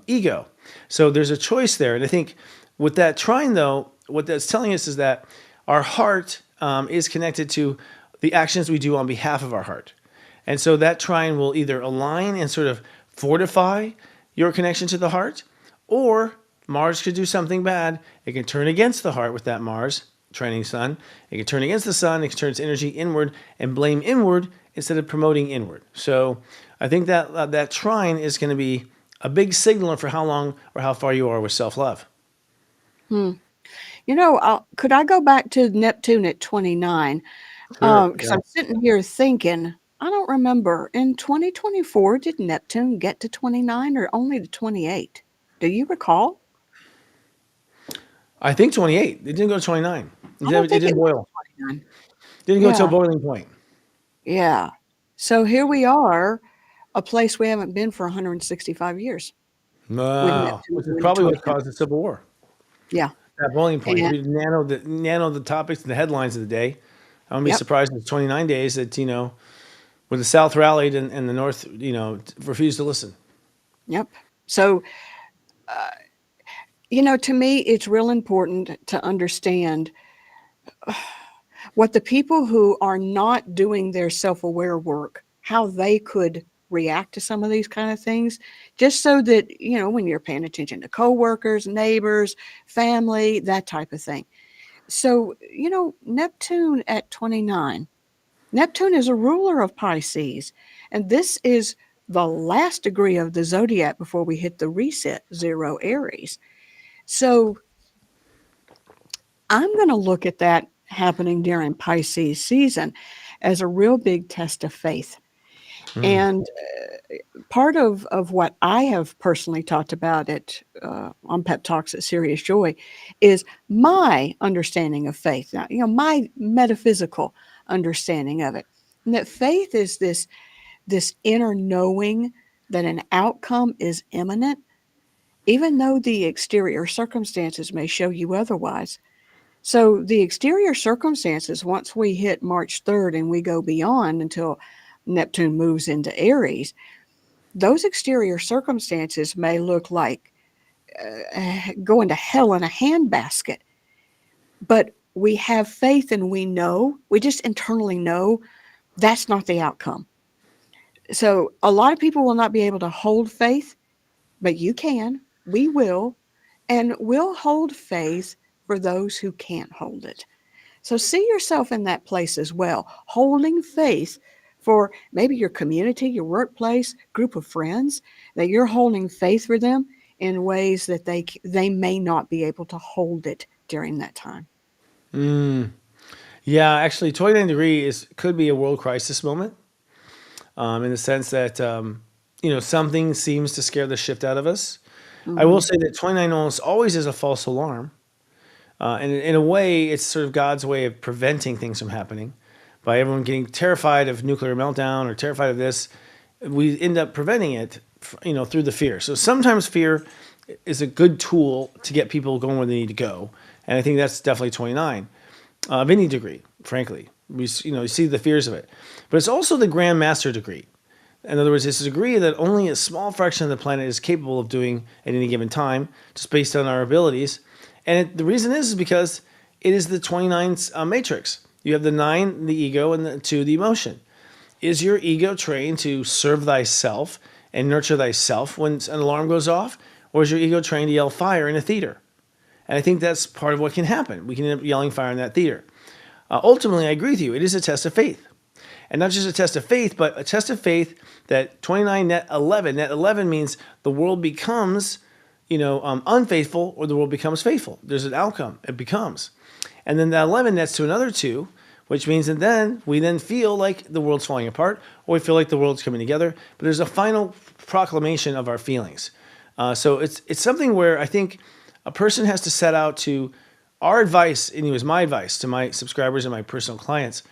ego. So there's a choice there. And I think with that trine, though, what that's telling us is that our heart is connected to the actions we do on behalf of our heart. And so that trine will either align and sort of fortify your connection to the heart, or Mars could do something bad. It can turn against the heart with that Mars trining Sun. It can turn against the Sun. It can turn its energy inward and blame inward instead of promoting inward. So I think that that trine is going to be a big signaler for how long or how far you are with self-love. Could I go back to Neptune at 29? Sure. Because Yeah. I'm sitting here thinking, I don't remember. In 2024, did Neptune get to 29 or only to 28? Do you recall? I think 28. It didn't go to 29. I don't It think didn't it went boil. to 29. Didn't go to a Yeah, boiling point. yeah. So here we are, a place we haven't been for 165 years with Wow. Neptune Which is going to probably what 29. caused the Civil War. Yeah. That boiling point. If And we nano the topics and the headlines of the day, I wouldn't be yep, surprised if it's 29 days that, where the South rallied and the North, refused to listen. yep. So, to me, it's real important to understand what the people who are not doing their self-aware work, how they could react to some of these kind of things, just so that, when you're paying attention to coworkers, neighbors, family, that type of thing. So, Neptune at 29, Neptune is a ruler of Pisces, and this is the last degree of the zodiac before we hit the reset zero Aries. So I'm going to look at that happening during Pisces season as a real big test of faith. And part of what I have personally talked about on Pep Talks at Serious Joy is my understanding of faith. Now, my metaphysical understanding of it. And that faith is this inner knowing that an outcome is imminent, even though the exterior circumstances may show you otherwise. So the exterior circumstances, once we hit March 3rd and we go beyond until Neptune moves into Aries, those exterior circumstances may look like going to hell in a handbasket. But we have faith and we just internally know that's not the outcome. So a lot of people will not be able to hold faith, but you can. We will. And we'll hold faith for those who can't hold it. So see yourself in that place as well, holding faith for maybe your community, your workplace, group of friends, that you're holding faith for them in ways that they may not be able to hold it during that time. Yeah, actually, 29 degree could be a world crisis moment, in the sense that something seems to scare the shit out of us. I will Hmm. say that 29 almost always is a false alarm. And in a way, it's sort of God's way of preventing things from happening. By everyone getting terrified of nuclear meltdown or terrified of this, we end up preventing it, through the fear. So sometimes fear is a good tool to get people going where they need to go. And I think that's definitely 29, of any degree, frankly. You see the fears of it. But it's also the Grand Master degree. In other words, it's a degree that only a small fraction of the planet is capable of doing at any given time, just based on our abilities. And the reason is because it is the 29 matrix. You have the 9, the ego, and the 2, the emotion. Is your ego trained to serve thyself and nurture thyself when an alarm goes off? Or is your ego trained to yell fire in a theater? And I think that's part of what can happen. We can end up yelling fire in that theater. Ultimately, I agree with you. It is a test of faith. And not just a test of faith, but a test of faith that 29 net 11. Net 11 means the world becomes, unfaithful, or the world becomes faithful. There's an outcome. It becomes. And then that 11 nets to another 2, which means that then we feel like the world's falling apart, or we feel like the world's coming together. But there's a final proclamation of our feelings. So it's something where I think a person has to set out to our advice, and it was my advice to my subscribers and my personal clients,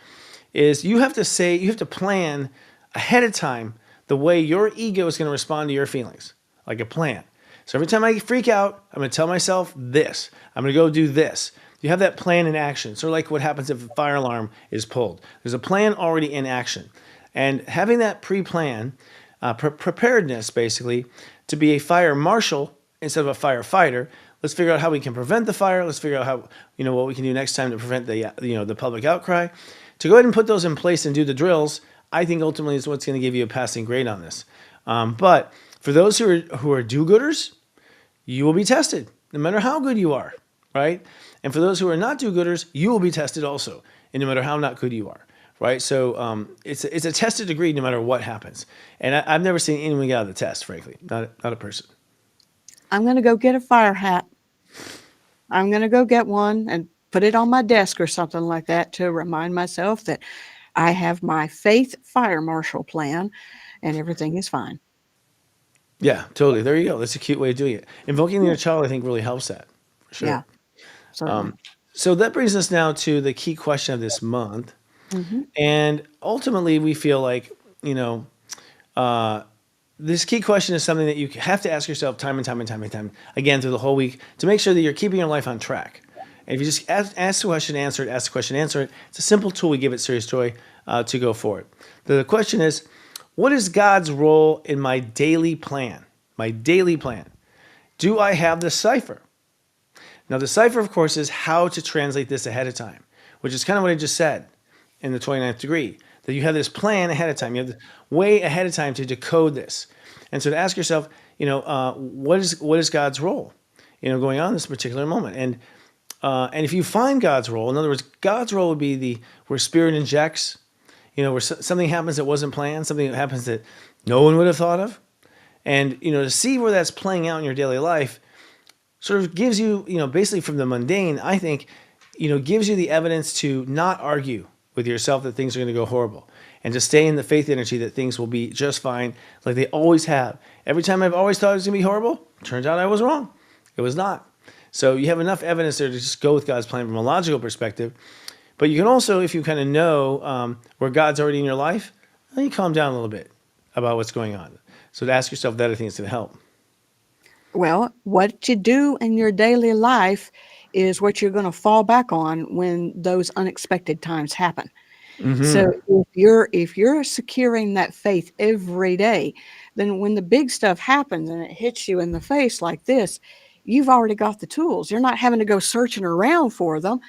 is you have to say, you have to plan ahead of time the way your ego is going to respond to your feelings, like a plan. So every time I freak out, I'm going to tell myself this. I'm going to go do this. You have that plan in action. Sort of like what happens if a fire alarm is pulled. There's a plan already in action. And having that pre-plan, preparedness basically, to be a fire marshal instead of a firefighter. Let's figure out how we can prevent the fire. Let's figure out how, what we can do next time to prevent the public outcry. To go ahead and put those in place and do the drills, I think ultimately is what's going to give you a passing grade on this. But for those who are do-gooders, you will be tested, no matter how good you are, right? And for those who are not do-gooders, you will be tested also, and no matter how not good you are, right? So it's a tested degree no matter what happens. And I've never seen anyone get out of the test, frankly, not a person. I'm going to go get a fire hat. I'm going to go get one and put it on my desk or something like that to remind myself that I have my faith fire marshal plan and everything is fine. Yeah, totally. There you go. That's a cute way of doing it. Invoking the Yeah, inner child, I think, really helps that, for yeah, sure. certainly. So that brings us now to the key question of this month. Hmm. And ultimately, we feel like, you know, this key question is something that you have to ask yourself time and time and time and time again through the whole week to make sure that you're keeping your life on track. And if you just ask the question, answer it, ask the question, answer it, it's a simple tool. We give it serious joy to go for it. The question is, what is God's role in my daily plan? My daily plan. Do I have the cipher? Now, the cipher, of course, is how to translate this ahead of time, which is kind of what I just said in the 29th degree, that you have this plan ahead of time. You have the way ahead of time to decode this. And so to ask yourself, what is God's role, going on in this particular moment? And if you find God's role, in other words, God's role would be where spirit injects, where something happens that wasn't planned, something that happens that no one would have thought of. And, to see where that's playing out in your daily life sort of gives you, basically from the mundane, I think, gives you the evidence to not argue with yourself that things are going to go horrible and to stay in the faith energy that things will be just fine like they always have. Every time I've always thought it was going to be horrible, turns out I was wrong. It was not. So you have enough evidence there to just go with God's plan from a logical perspective. But you can also, if you kind of know where God's already in your life, then you calm down a little bit about what's going on. So to ask yourself that, I think is going to help. Well, what you do in your daily life is what you're going to fall back on when those unexpected times happen. So Hmm. if you're securing that faith every day, then when the big stuff happens and it hits you in the face like this, you've already got the tools. You're not having to go searching around for them.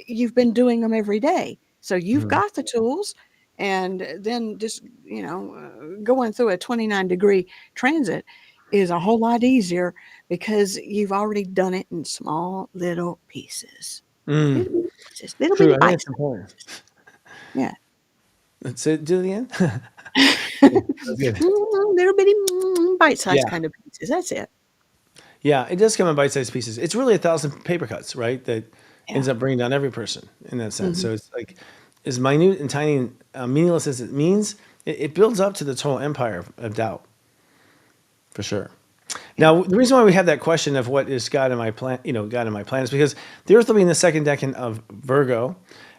You've been doing them every day. So you've Hmm. got the tools. And then just, going through a 29-degree transit is a whole lot easier because you've already done it in small little pieces. Mm. Little bitty pieces, little True. bitty I think bite it's important. sizes. Yeah. Let's do it again. That's good. Little bitty bite-sized Yeah. kind of pieces. That's it. Yeah. It does come in bite-sized pieces. It's really 1,000 paper cuts, right? That Yeah. ends up bringing down every person in that sense. Mhm. So it's like as minute and tiny and meaningless as it means, it builds up to the total empire of doubt, for sure. Yeah. Now, the reason why we have that question of what is God in my plan, God in my plan, is because the Earth will be in the second decan of Virgo,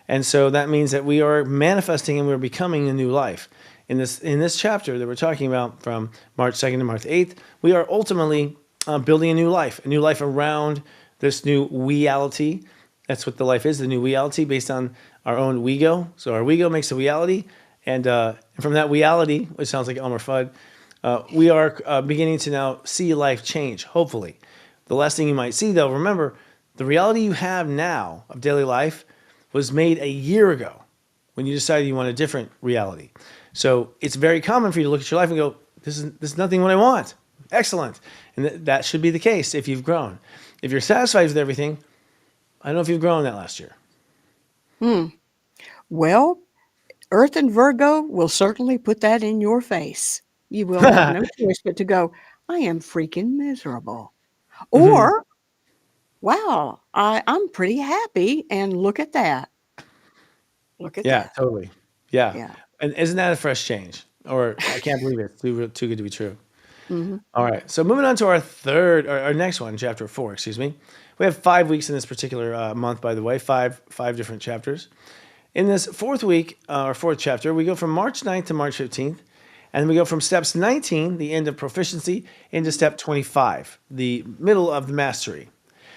and so that means that we are manifesting and we're becoming a new life. In this chapter that we're talking about from March 2nd to March 8th, we are ultimately building a new life around this new we-ality. That's what the life is, the new we-ality based on our own we-go. So our we-go makes a reality, and from that reality, which sounds like Elmer Fudd, we are beginning to now see life change, hopefully. The last thing you might see, though, remember, the reality you have now of daily life was made a year ago when you decided you want a different reality. So it's very common for you to look at your life and go, this is nothing what I want. Excellent. And that should be the case if you've grown. If you're satisfied with everything, I don't know if you've grown that last year. Hmm. Well, Earth and Virgo will certainly put that in your face. You will have no choice but to go, I am freaking miserable. Hmm. Or, wow, I'm pretty happy. And look at that. Look at Yeah, that. totally. Yeah. Yeah. And isn't that a fresh change? Or I can't believe it. Too good to be true. Hmm. All right. So moving on to our third, or our next one, chapter 4. Excuse me. We have 5 weeks in this particular month, by the way. Five different chapters. In this fourth week, or fourth chapter, we go from March 9th to March 15th. And then we go from steps 19, the end of proficiency, into step 25, the middle of the mastery.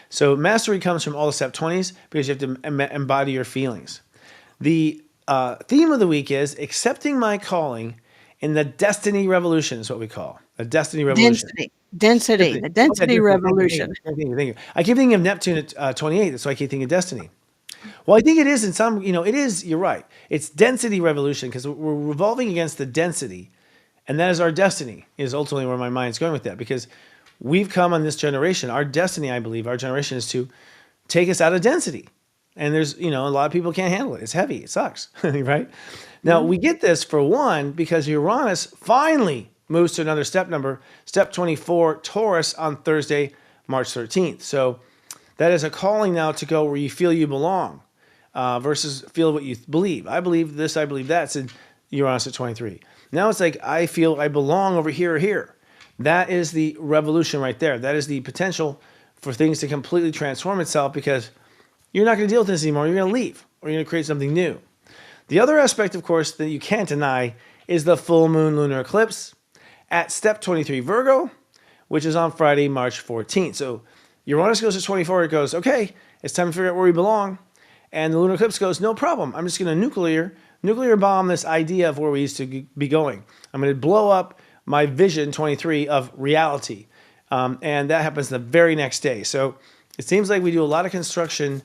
So mastery comes from all the step 20s because you have to embody your feelings. The theme of the week is accepting my calling in the destiny revolution, is what we call a destiny revolution. Density, Destiny. the Oh, yeah, density destiny. Thank you, thank you, revolution. thank you, thank you. I keep thinking of Neptune at 28, that's why I keep thinking of destiny. Well, I think it is in some, it is, you're right. It's density revolution because we're revolving against the density. And that is our destiny, is ultimately where my mind's going with that. Because we've come on this generation, our destiny, I believe, our generation is to take us out of density. And there's, a lot of people can't handle it. It's heavy. It sucks, right? Now, Mhm. we get this for one because Uranus finally moves to another step number, step 24, Taurus, on Thursday, March 13th. So that is a calling now to go where you feel you belong versus feel what you believe. I believe this, I believe that. Said Uranus at 23. Now it's like I feel I belong over here or here. That is the revolution right there. That is the potential for things to completely transform itself because you're not going to deal with this anymore. You're going to leave or you're going to create something new. The other aspect, of course, that you can't deny is the full moon lunar eclipse at step 23 Virgo, which is on Friday, March 14th. So Uranus goes to 24. It goes, okay, it's time to figure out where we belong. And the lunar eclipse goes, no problem. I'm just going to nuclear bomb this idea of where we used to be going. I'm going to blow up my vision 23 of reality. And that happens the very next day. So it seems like we do a lot of construction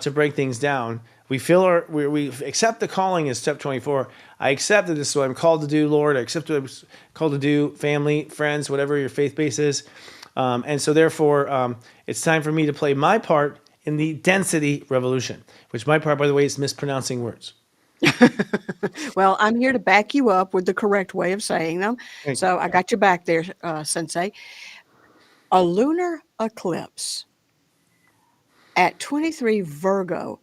to break things down. We accept the calling as step 24. I accept that this is what I'm called to do, Lord. I accept what I'm called to do, family, friends, whatever your faith base is. And so therefore, it's time for me to play my part in the density revolution, which my part, by the way, is mispronouncing words. Well, I'm here to back you up with the correct way of saying them. Thank you. So I got your back there, Sensei. A lunar eclipse at 23 Virgo.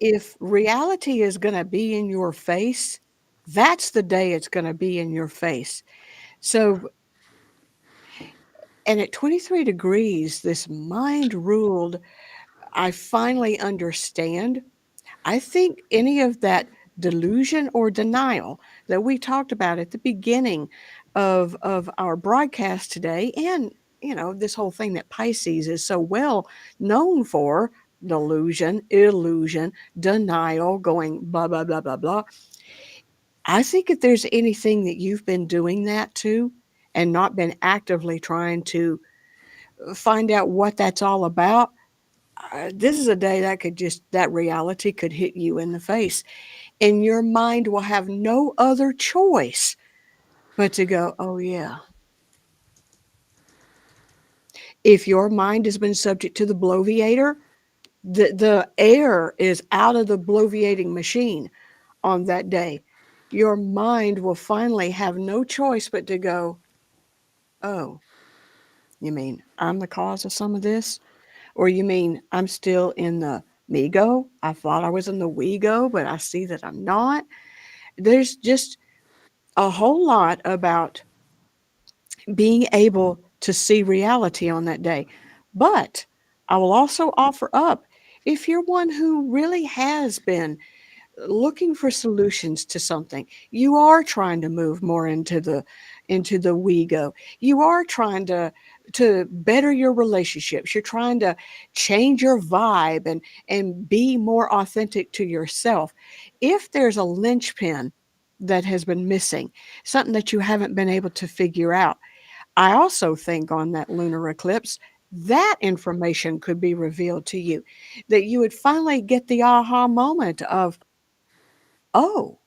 If reality is going to be in your face, that's the day it's going to be in your face. So, and at 23 degrees, this mind ruled, I finally understand. I think any of that delusion or denial that we talked about at the beginning of our broadcast today, and this whole thing that Pisces is so well known for, delusion, illusion, denial, going blah blah blah blah blah. I think if there's anything that you've been doing that to and not been actively trying to find out what that's all about, this is a day that could just, that reality could hit you in the face. And your mind will have no other choice but to go, oh, yeah. If your mind has been subject to the bloviator, the air is out of the bloviating machine on that day. Your mind will finally have no choice but to go, oh, you mean I'm the cause of some of this? Or you mean I'm still in the me go? I thought I was in the we go, but I see that I'm not. There's just a whole lot about being able to see reality on that day. But I will also offer up, if you're one who really has been looking for solutions to something, you are trying to move more into the we go, you are trying to better your relationships, you're trying to change your vibe and be more authentic to yourself. If there's a linchpin that has been missing, something that you haven't been able to figure out, I also think on that lunar eclipse, that information could be revealed to you, that you would finally get the aha moment of, oh,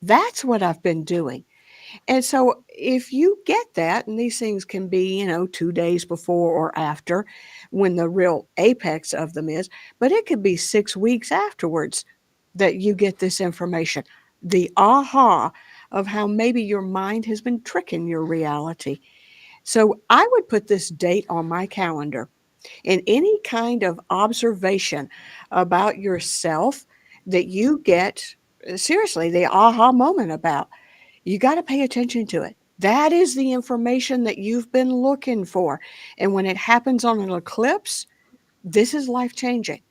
that's what I've been doing. And so if you get that, and these things can be, 2 days before or after when the real apex of them is, but it could be 6 weeks afterwards that you get this information. The aha of how maybe your mind has been tricking your reality. So I would put this date on my calendar, and any kind of observation about yourself that you get, seriously, the aha moment about, you got to pay attention to it. That is the information that you've been looking for. And when it happens on an eclipse, this is life changing.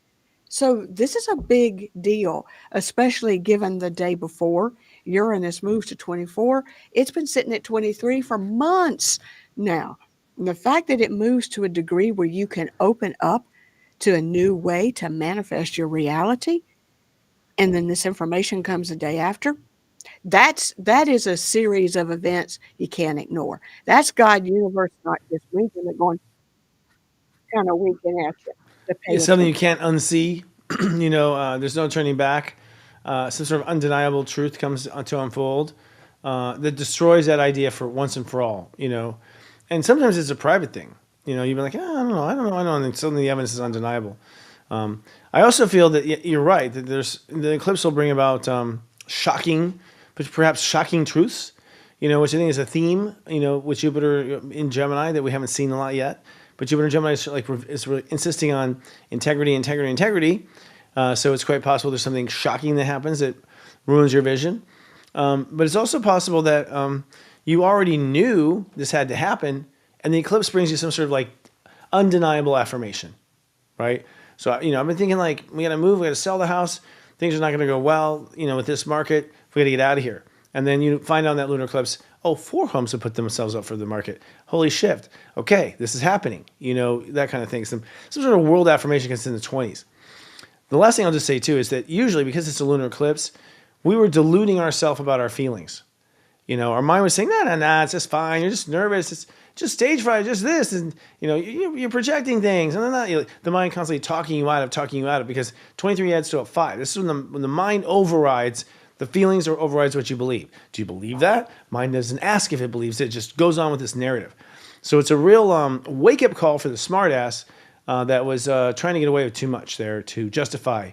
So this is a big deal, especially given the day before Uranus moves to 24. It's been sitting at 23 for months now. And the fact that it moves to a degree where you can open up to a new way to manifest your reality, and then this information comes the day after, that is a series of events you can't ignore. That's God, universe, not just winking it, going kind of winking at you to pay It's something you attention. can't unsee. There's no turning back. Some sort of undeniable truth comes to unfold that destroys that idea for once and for all. And sometimes it's a private thing. You've been like, I don't know, and suddenly the evidence is undeniable. I also feel that you're right that the eclipse will bring about shocking, but perhaps shocking truths. Which I think is a theme. With Jupiter in Gemini that we haven't seen a lot yet. But Jupiter in Gemini is really insisting on integrity, integrity, integrity. So it's quite possible there's something shocking that happens that ruins your vision. But it's also possible that you already knew this had to happen, and the eclipse brings you some sort of like undeniable affirmation, right? So I've been thinking like we got to move, we got to sell the house. Things are not going to go well, with this market. We got to get out of here. And then you find out in that lunar eclipse, oh, 4 homes have put themselves up for the market. Holy shift. Okay, this is happening. That kind of thing. Some sort of world affirmation gets in the 20s. The last thing I'll just say too is that usually because it's a lunar eclipse, we were deluding ourselves about our feelings. Our mind was saying, nah, it's just fine. You're just nervous. It's just stage fright, just this. And, you're projecting things. And then the mind constantly talking you out of because 23 adds to a 5. This is when the mind overrides the feelings or overrides what you believe. Do you believe that? Mind doesn't ask if it believes it. It just goes on with this narrative. So it's a real wake-up call for the smartass that was trying to get away with too much there to justify,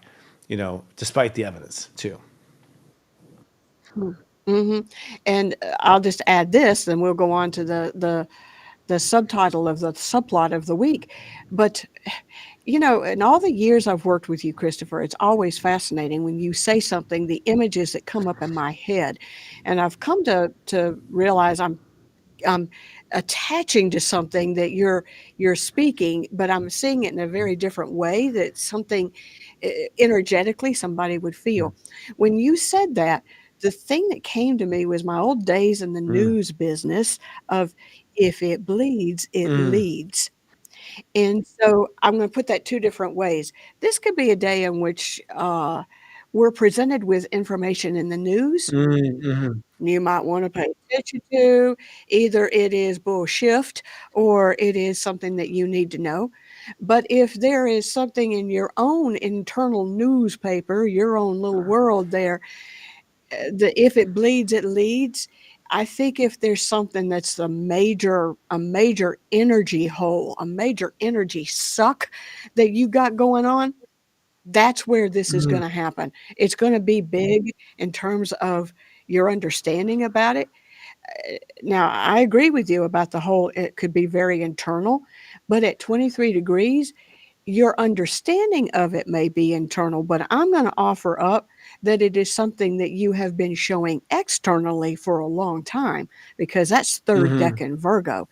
despite the evidence, too. Hmm. And I'll just add this, then we'll go on to the subtitle of the subplot of the week. But in all the years I've worked with you, Christopher, it's always fascinating when you say something, the images that come up in my head. And I've come to realize I'm attaching to something that you're speaking, but I'm seeing it in a very different way that something energetically somebody would feel. When you said that, the thing that came to me was my old days in the Mm. news business of if it bleeds, it Mm. leads. And so I'm going to put that two different ways. This could be a day in which we're presented with information in the news Mm. Mm. you might want to pay attention to. Either it is bullshit or it is something that you need to know. But if there is something in your own internal newspaper, your own little world there, if it bleeds, it leads. I think if there's something that's a major energy hole, a major energy suck that you got going on, that's where this is Mm. going to happen. It's going to be big in terms of your understanding about it. Now, I agree with you about the whole, it could be very internal, but at 23 degrees, your understanding of it may be internal, but I'm going to offer up that it is something that you have been showing externally for a long time because that's third Mm. decan Virgo.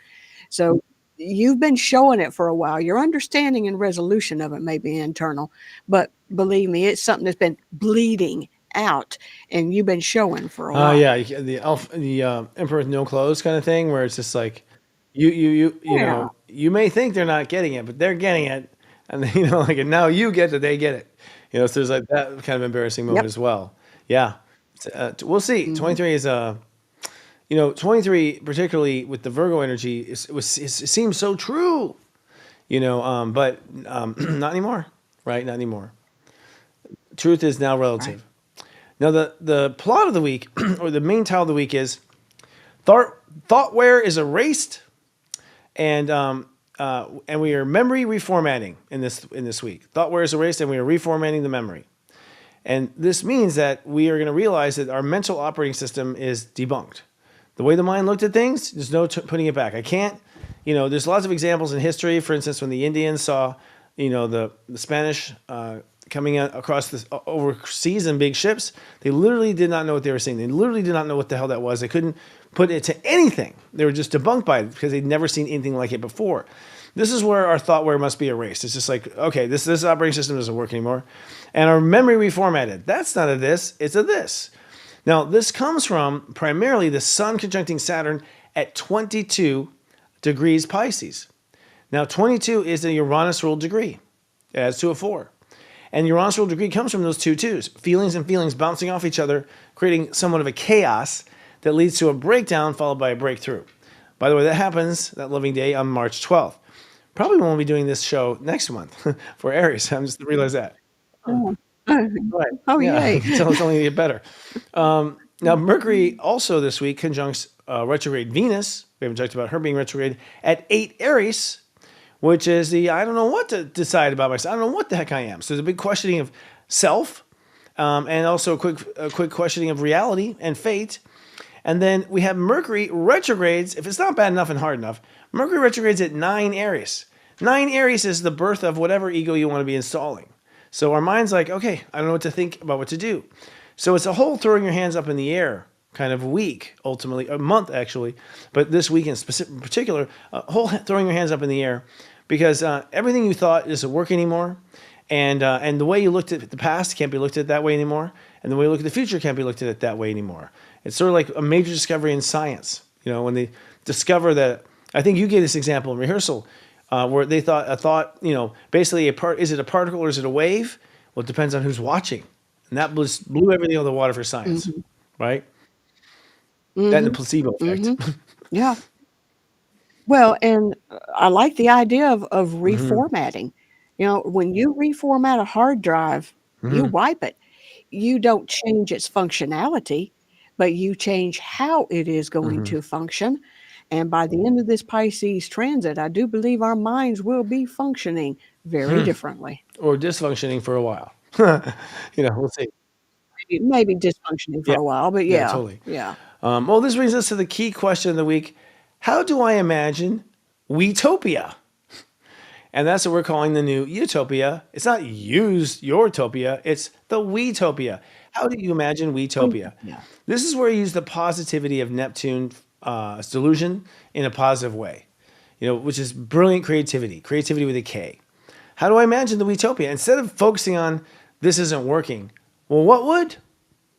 So you've been showing it for a while. Your understanding and resolution of it may be internal, but believe me, it's something that's been bleeding out and you've been showing for a while. Yeah, the emperor with no clothes kind of thing, where it's just like Yeah. you may think they're not getting it, but they're getting it, and then, like, and now you get it, they get it. So there's like that kind of embarrassing moment Yep. as well. Yeah, we'll see. Hmm. 23 is 23 particularly with the Virgo energy it seems so true, but not anymore, right? Not anymore. Truth is now Right. relative. Now the plot of the week or the main title of the week is thoughtware is erased, and we are memory reformatting in this week. Thoughtware is erased, and we are reformatting the memory. And this means that we are going to realize that our mental operating system is debunked. The way the mind looked at things, there's no putting it back. I can't, there's lots of examples in history. For instance, when the Indians saw, the Spanish coming across this overseas in big ships, they literally did not know what they were seeing. They literally did not know what the hell that was. They couldn't put it to anything. They were just debunked by it because they'd never seen anything like it before. This is where our thoughtware must be erased. It's just like, okay, this operating system doesn't work anymore. And our memory reformatted. That's not a this, it's a this. Now, this comes from primarily the Sun conjuncting Saturn at 22 degrees Pisces. Now, 22 is a Uranus ruled degree. It adds to a 4. And Uranus ruled degree comes from those two twos, feelings and feelings bouncing off each other, creating somewhat of a chaos that leads to a breakdown followed by a breakthrough. By the way, that happens, that loving day, on March 12th. Probably won't be doing this show next month for Aries. I'm just realized that. Oh, Right. oh Yeah. yay. It's only get better. Now, Mercury also this week conjuncts retrograde Venus. We haven't talked about her being retrograde at 8 Aries, which is I don't know what to decide about myself. I don't know what the heck I am. So there's a big questioning of self, and also a quick questioning of reality and fate. And then we have Mercury retrogrades. If it's not bad enough and hard enough, Mercury retrogrades at 9 Aries. 9 Aries is the birth of whatever ego you want to be installing. So our mind's like, okay, I don't know what to think about what to do. So it's a whole throwing your hands up in the air kind of week, ultimately, a month actually, but this week in particular, a whole throwing your hands up in the air because everything you thought doesn't work anymore. And the way you looked at the past can't be looked at that way anymore. And the way you look at the future can't be looked at that way anymore. It's sort of like a major discovery in science. You know, when they discover that, I think you gave this example in rehearsal, where they thought a thought, you know, basically is it a particle or is it a wave? Well, it depends on who's watching. And that blew everything out of the water for science, right? That and the placebo effect. Yeah. Well, and I like the idea of reformatting. You know, when you reformat a hard drive, you wipe it. You don't change its functionality, but you change how it is going to function. And by the end of this Pisces transit, I do believe our minds will be functioning very differently. Or dysfunctioning for a while. You know, we'll see. Maybe dysfunctioning for Yeah. a while, but Yeah, yeah, totally. yeah. Well, this brings us to the key question of the week. How do I imagine Wetopia? And that's what we're calling the new utopia. It's not use your topia, it's the Wetopia. How do you imagine Wetopia? Yeah. This is where you use the positivity of Neptune delusion in a positive way, you know, which is brilliant creativity, creativity with a K. How do I imagine the Wetopia? Instead of focusing on this isn't working, well, what would?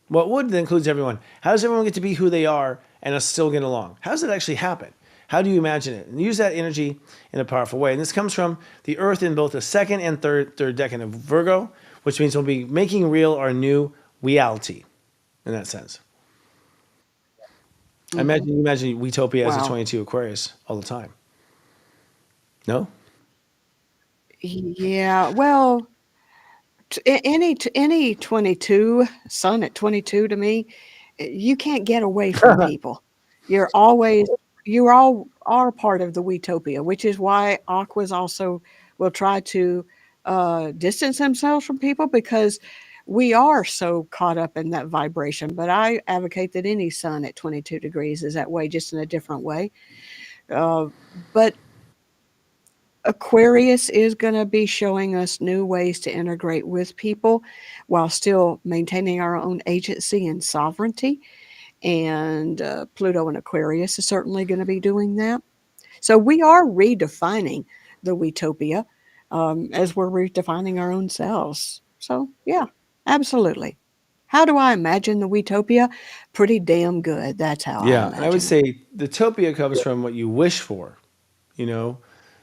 What would that includes everyone? How does everyone get to be who they are and us still get along? How does it actually happen? How do you imagine it? And use that energy in a powerful way. And this comes from the Earth in both the second and third decan of Virgo, which means we'll be making real our new reality in that sense. I imagine you imagine Wetopia as a Wow. 22 Aquarius all the time. No? Yeah. Well, any 22 sun at 22 to me, you can't get away from people. You're always you all are part of the Wetopia, which is why Aquas also will try to distance themselves from people because we are so caught up in that vibration. But I advocate that any sun at 22 degrees is that way, just in a different way. Uh, but Aquarius is going to be showing us new ways to integrate with people while still maintaining our own agency and sovereignty. And Pluto and Aquarius is certainly going to be doing that. So we are redefining the Wetopia as we're redefining our own selves. So, yeah, absolutely. How do I imagine the Wetopia? Pretty damn good. That's how I Yeah. And I would imagine it. say the topia comes from what you wish for, you know,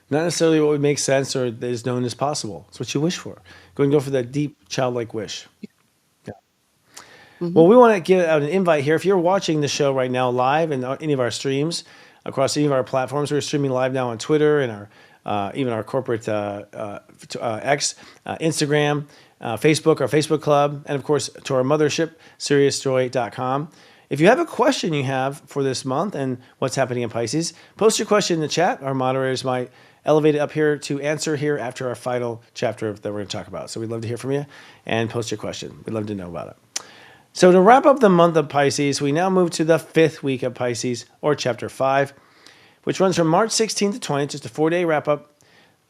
not necessarily what would make sense or that is known as possible. It's what you wish for. Go and go for that deep childlike wish. Yeah. Hmm. Well, we want to give out an invite here. If you're watching the show right now live in any of our streams across any of our platforms, we're streaming live now on Twitter and our even our corporate X, Instagram, Facebook, our Facebook club, and of course to our mothership, SeriousJoy.com. If you have a question you have for this month and what's happening in Pisces, post your question in the chat. Our moderators might elevate it up here to answer here after our final chapter that we're going to talk about. So we'd love to hear from you and post your question. We'd love to know about it. So to wrap up the month of Pisces, we now move to the 5th week of Pisces, or chapter 5, which runs from March 16th to 20th, just a 4-day wrap up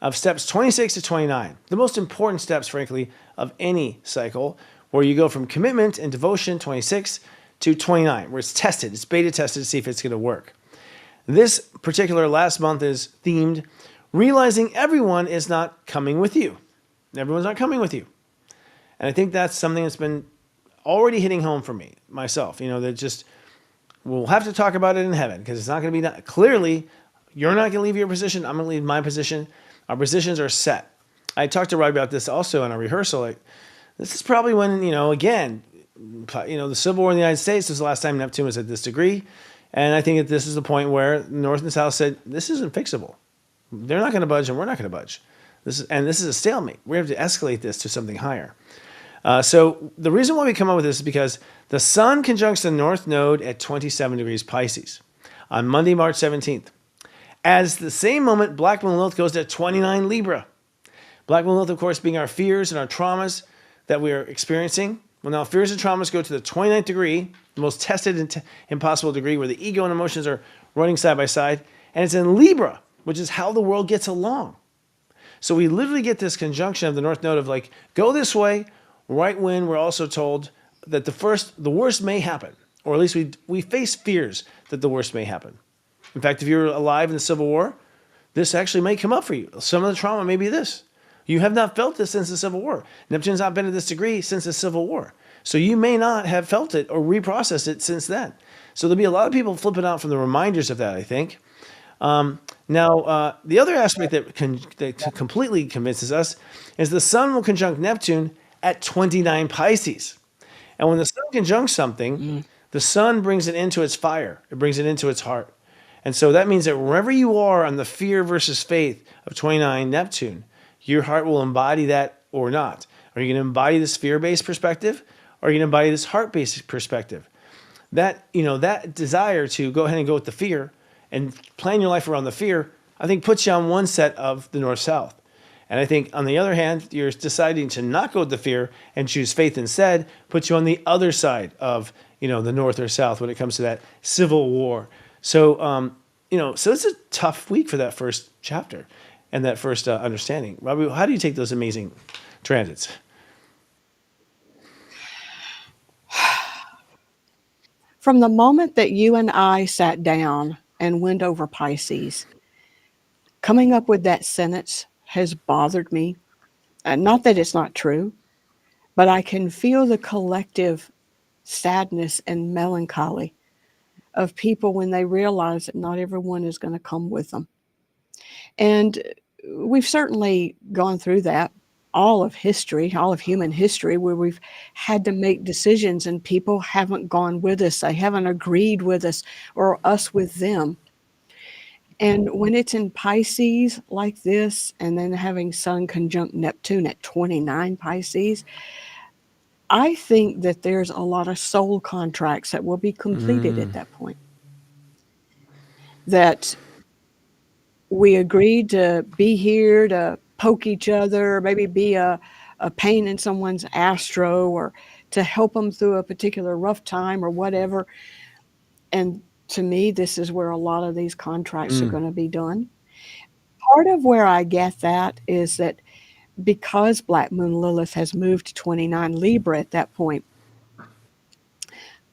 of steps 26 to 29. The most important steps, frankly, of any cycle, where you go from commitment and devotion, 26, to 29, where it's tested. It's beta tested to see if it's going to work. This particular last month is themed realizing everyone is not coming with you. Everyone's not coming with you. And I think that's something that's been already hitting home for me, myself. That just, we'll have to talk about it in heaven because it's not going to be done. Clearly, you're not going to leave your position. I'm going to leave my position. Our positions are set. I talked to Rob about this also in a rehearsal. Like, this is probably when, again, the Civil War in the United States was the last time Neptune was at this degree. And I think that this is the point where North and South said, this isn't fixable. They're not going to budge and we're not going to budge. This is a stalemate. We have to escalate this to something higher. So the reason why we come up with this is because the Sun conjuncts the North Node at 27 degrees Pisces on Monday, March 17th. As the same moment, Black Moon Lilith goes to 29 Libra. Black Moon Lilith, of course, being our fears and our traumas that we are experiencing. Well, now fears and traumas go to the 29th degree, the most tested and impossible degree where the ego and emotions are running side by side. And it's in Libra, which is how the world gets along. So we literally get this conjunction of the North Node of like, go this way, right when we're also told that the worst may happen. Or at least we face fears that the worst may happen. In fact, if you're alive in the Civil War, this actually may come up for you. Some of the trauma may be this. You have not felt this since the Civil War. Neptune's not been at this degree since the Civil War. So you may not have felt it or reprocessed it since then. So there'll be a lot of people flipping out from the reminders of that, I think. Now, the other aspect that completely convinces us is the Sun will conjunct Neptune at 29 Pisces. And when the Sun conjuncts something, the Sun brings it into its fire. It brings it into its heart. And so that means that wherever you are on the fear versus faith of 29 Neptune, your heart will embody that or not. Are you going to embody this fear-based perspective? Or are you going to embody this heart-based perspective? That desire to go ahead and go with the fear and plan your life around the fear, I think puts you on one set of the North-South. And I think on the other hand, you're deciding to not go with the fear and choose faith instead, puts you on the other side of, the North or South when it comes to that Civil War. So, so it's a tough week for that first chapter and that first understanding. Robbie, how do you take those amazing transits? From the moment that you and I sat down and went over Pisces, coming up with that sentence has bothered me. Not that it's not true, but I can feel the collective sadness and melancholy of people when they realize that not everyone is going to come with them. And we've certainly gone through that, all of human history, where we've had to make decisions and people haven't gone with us. They haven't agreed with us or us with them. And when it's in Pisces like this, and then having Sun conjunct Neptune at 29 Pisces, I think that there's a lot of soul contracts that will be completed at that point. That we agreed to be here to poke each other, maybe be a pain in someone's astro, or to help them through a particular rough time or whatever. And to me, this is where a lot of these contracts are going to be done. Part of where I get that is that because Black Moon Lilith has moved to 29 Libra at that point,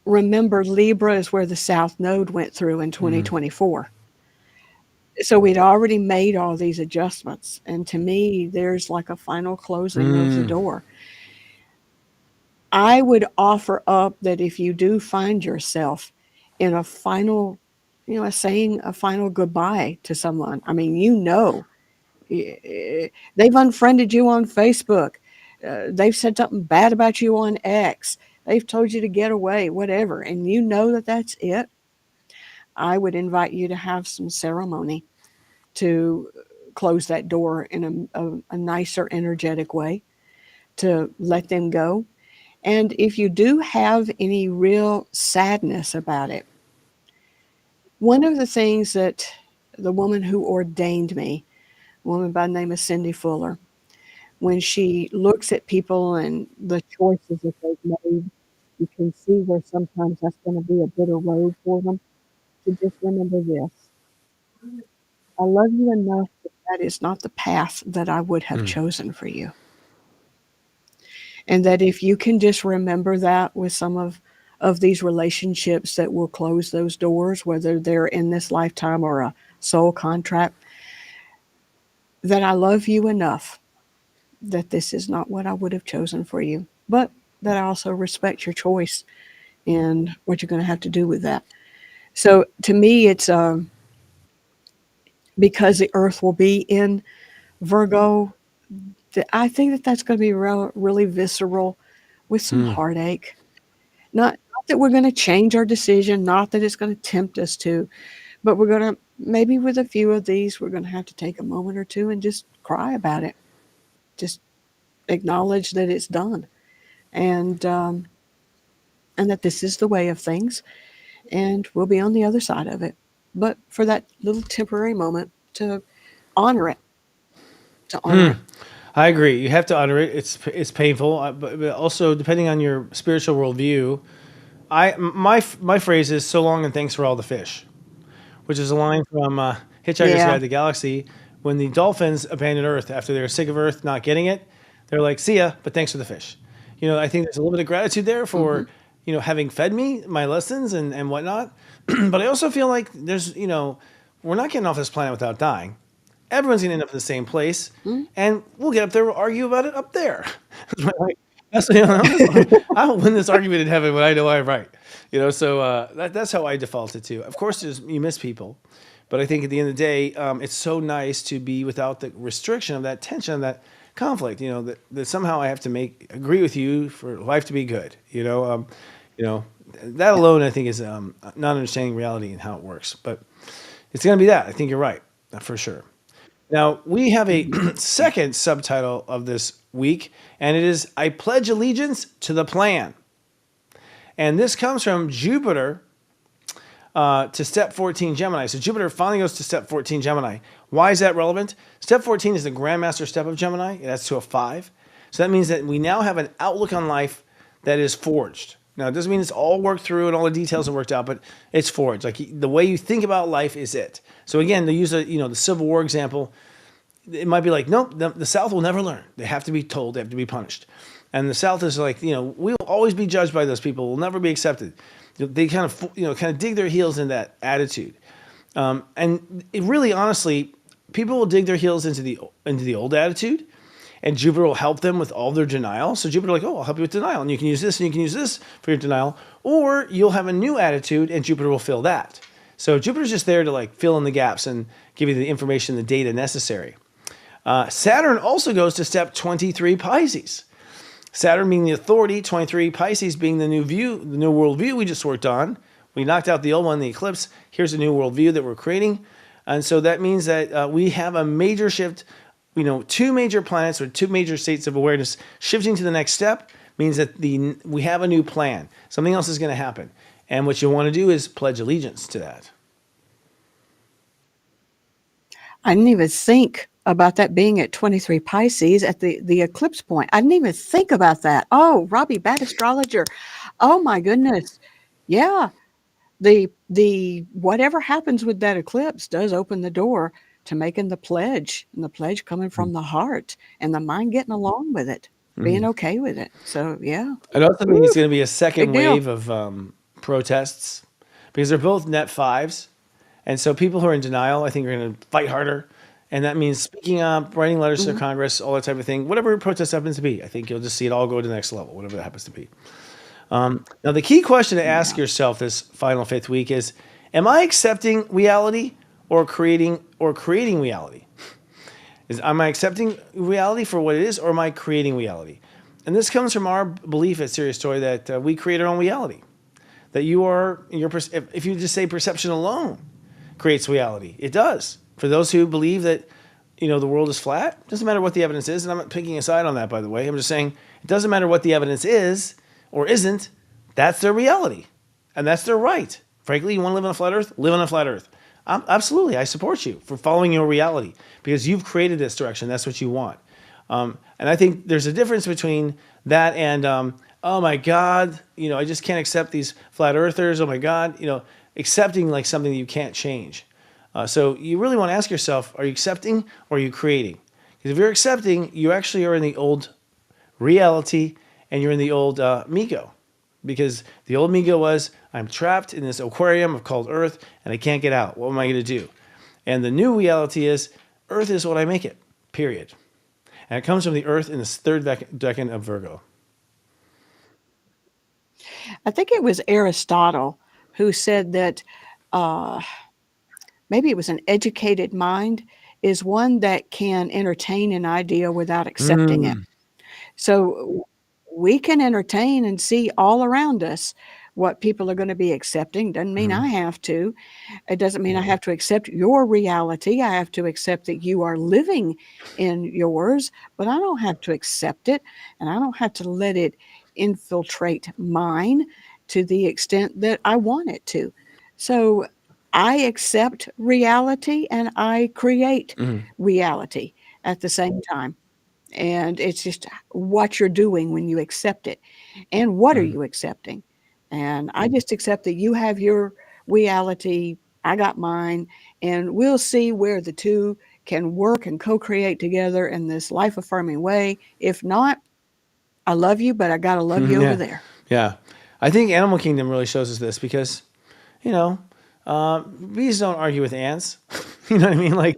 remember Libra is where the South Node went through in 2024. So we'd already made all these adjustments. And to me, there's like a final closing of the door. I would offer up that if you do find yourself in a final, saying a final goodbye to someone, I mean, they've unfriended you on Facebook. They've said something bad about you on X. They've told you to get away, whatever. And you know that that's it. I would invite you to have some ceremony to close that door in a nicer, energetic way, to let them go. And if you do have any real sadness about it, one of the things that the woman who ordained me, a woman by the name of Cindy Fuller, when she looks at people and the choices that they've made, you can see where sometimes that's going to be a bitter road for them. To just remember this. I love you enough that is not the path that I would have chosen for you. And that if you can just remember that with some of of these relationships that will close those doors, whether they're in this lifetime or a soul contract, that I love you enough that this is not what I would have chosen for you, but that I also respect your choice and what you're going to have to do with that. So to me, it's because the Earth will be in Virgo. I think that that's going to be really visceral, with some Hmm. heartache. Not that we're going to change our decision, not that it's going to tempt us to, but we're going to, maybe with a few of these, we're going to have to take a moment or two and just cry about it. Just acknowledge that it's done, and um, and that this is the way of things, and we'll be on the other side of it. But for that little temporary moment, to honor it, to honor Hmm. it. I agree. You have to honor it. It's painful, but also depending on your spiritual worldview, my phrase is "so long and thanks for all the fish," which is a line from Hitchhiker's Yeah. Guide to the Galaxy. When the dolphins abandon Earth after they're sick of Earth not getting it, they're like, "See ya, but thanks for the fish." I think there's a little bit of gratitude there Hmm. for having fed me my lessons and whatnot. But I also feel like we're not getting off this planet without dying. Everyone's gonna end up in the same place, Mm. and we'll get up there, we'll argue about it up there. That's I will win this argument in heaven when I know I'm right. So that's how I defaulted to. Of course, you miss people, but I think at the end of the day, it's so nice to be without the restriction of that tension, of that conflict. That somehow I have to agree with you for life to be good. You know that Yeah. alone, I think, is not understanding reality and how it works. But it's going to be that. I think you're right, for sure. Now, we have a Hmm. second subtitle of this week, and it is I Pledge Allegiance to the Plan. And this comes from Jupiter to step 14 Gemini. So Jupiter finally goes to step 14 Gemini. Why is that relevant? Step 14 is the Grandmaster step of Gemini. That's to a 5. So that means that we now have an outlook on life that is forged. Now, it doesn't mean it's all worked through and all the details are worked out, but it's forged. Like the way you think about life is it. So again, to use the Civil War example, it might be like, nope, the South will never learn. They have to be told, they have to be punished. And the South is like, we'll always be judged by those people. We'll never be accepted. They kind of dig their heels in that attitude. And it really, honestly, people will dig their heels into the old attitude, and Jupiter will help them with all their denial. So Jupiter, like, oh, I'll help you with denial, and you can use this, and you can use this for your denial, or you'll have a new attitude, and Jupiter will fill that. So Jupiter's just there to like fill in the gaps and give you the information, the data necessary. Saturn also goes to step 23 Pisces. Saturn being the authority, 23 Pisces being the new view, the new worldview we just worked on. We knocked out the old one, the eclipse. Here's a new worldview that we're creating. And so that means that we have a major shift, two major planets or two major states of awareness shifting to the next step means that we have a new plan. Something else is going to happen. And what you want to do is pledge allegiance to that. I didn't even think about that being at 23 Pisces at the eclipse point. I didn't even think about that. Oh, Robbie, bad astrologer. Oh my goodness. Yeah. The whatever happens with that eclipse does open the door to making the pledge, and the pledge coming from the heart and the mind getting along with it, being Mhm. okay with it. So yeah. I also think it's Woo, going to be a big second deal. wave of protests because they're both net fives. And so people who are in denial, I think, are going to fight harder. And that means speaking up, writing letters to Mhm. Congress, all that type of thing. Whatever protest happens to be, I think you'll just see it all go to the next level, whatever that happens to be. Now, the key question to ask Yeah. yourself this final fifth week is: am I accepting reality or creating reality? Am I accepting reality for what it is, or am I creating reality? And this comes from our belief at Serious Story that we create our own reality. That if you just say perception alone creates reality, it does. For those who believe that the world is flat, doesn't matter what the evidence is, and I'm not picking a side on that, by the way. I'm just saying it doesn't matter what the evidence is or isn't. That's their reality, and that's their right. Frankly, you want to live on a flat Earth? Live on a flat Earth. Absolutely, I support you for following your reality because you've created this direction. That's what you want. And I think there's a difference between that and, oh my God, I just can't accept these flat earthers. Oh my God, accepting like something that you can't change. So you really want to ask yourself, are you accepting or are you creating? Because if you're accepting, you actually are in the old reality and you're in the old Mego. because the old me was, I'm trapped in this aquarium of called Earth and I can't get out. What am I going to do? And the new reality is Earth is what I make it, period. And it comes from the Earth in this third decan of Virgo. I think it was Aristotle who said that uh, maybe it was an educated mind is one that can entertain an idea without accepting it. Mm, So we can entertain and see all around us what people are going to be accepting. Doesn't mean I mhm, have to. It doesn't mean I have to accept your reality. I have to accept that you are living in yours, but I don't have to accept it and I don't have to let it infiltrate mine to the extent that I want it to. So I accept reality and I create mhm, reality at the same time. And it's just what you're doing when you accept it. And what are mhm, you accepting? And I just accept that you have your reality, I got mine, and we'll see where the two can work and co create together in this life affirming way. If not, I love you, but I got to love you over yeah, there. yeah. I think Animal Kingdom really shows us this because, you know, bees don't argue with ants. You know what I mean? Like,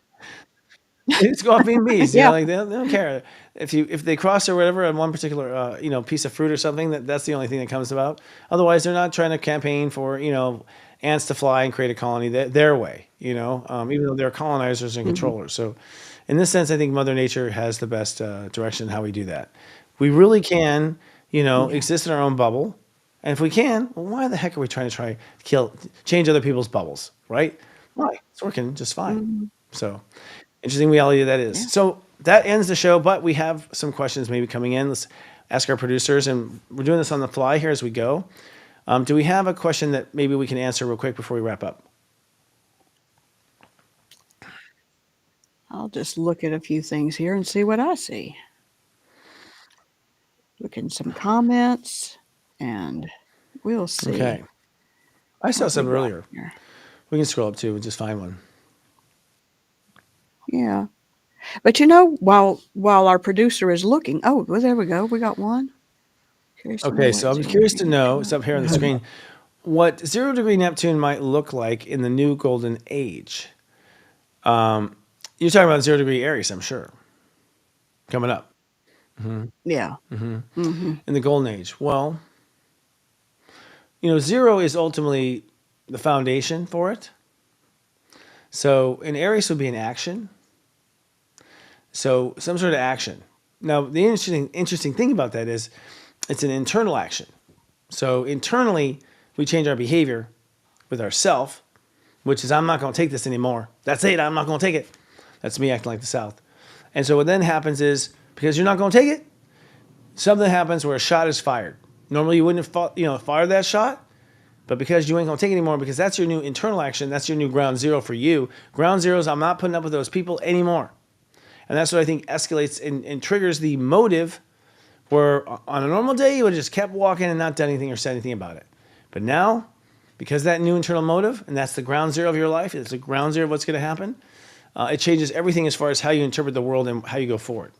they just go off being bees. You know, Yeah. like they don't care if they cross or whatever on one particular piece of fruit or something. That's the only thing that comes about. Otherwise, they're not trying to campaign for ants to fly and create a colony their way. Even though they're colonizers and Hmm. controllers. So, in this sense, I think Mother Nature has the best direction how we do that. We really can, Yeah. exist in our own bubble. And if we can, well, why the heck are we trying to change other people's bubbles, right? Why? It's working just fine. Hmm. So, interesting reality that is. Yeah. So that ends the show, but we have some questions maybe coming in. Let's ask our producers, and we're doing this on the fly here as we go. Do we have a question that maybe we can answer real quick before we wrap up? I'll just look at a few things here and see what I see. Look in some comments and we'll see Okay. I saw what we some got earlier. here. We can scroll up too and just find one. Yeah. But while our producer is looking, oh, well, there we go. We got one. Curious to know Okay, what so I'm zero curious degree to know, Neptune it's might up here on the look like. screen, what 0 degree Neptune might look like in the new golden age. You're talking about 0 degree Aries, I'm sure, coming up Yeah. Hmm. in the golden age. Well, zero is ultimately the foundation for it. So an Aries would be an action. So some sort of action. Now the interesting thing about that is it's an internal action. So internally we change our behavior with ourself, which is I'm not going to take this anymore. That's it. I'm not going to take it. That's me acting like the South. And so what then happens is because you're not going to take it, something happens where a shot is fired. Normally you wouldn't have fired that shot, but because you ain't gonna take it anymore, because that's your new internal action, that's your new ground zero for you. Ground zero is I'm not putting up with those people anymore. And that's what I think escalates and triggers the motive where on a normal day you would have just kept walking and not done anything or said anything about it. But now, because that new internal motive, and that's the ground zero of your life, it's the ground zero of what's going to happen, it changes everything as far as how you interpret the world and how you go forward.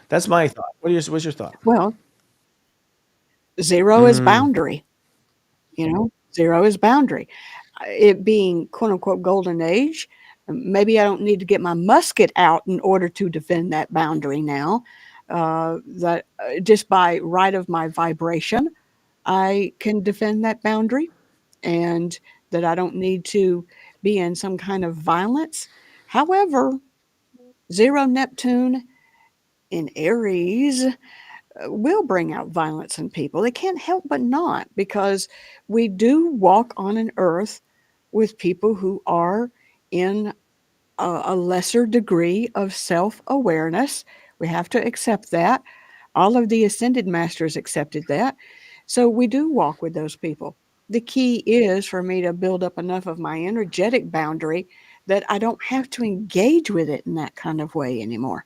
That's my thought. What's your thought? Well, zero is Mm, boundary. Zero is boundary. It being quote unquote golden age, maybe I don't need to get my musket out in order to defend that boundary now. That just by right of my vibration, I can defend that boundary and that I don't need to be in some kind of violence. However, zero Neptune in Aries will bring out violence in people. It can't help but not because we do walk on an earth with people who are in a lesser degree of self awareness. We have to accept that. All of the ascended masters accepted that. So we do walk with those people. The key is for me to build up enough of my energetic boundary that I don't have to engage with it in that kind of way anymore.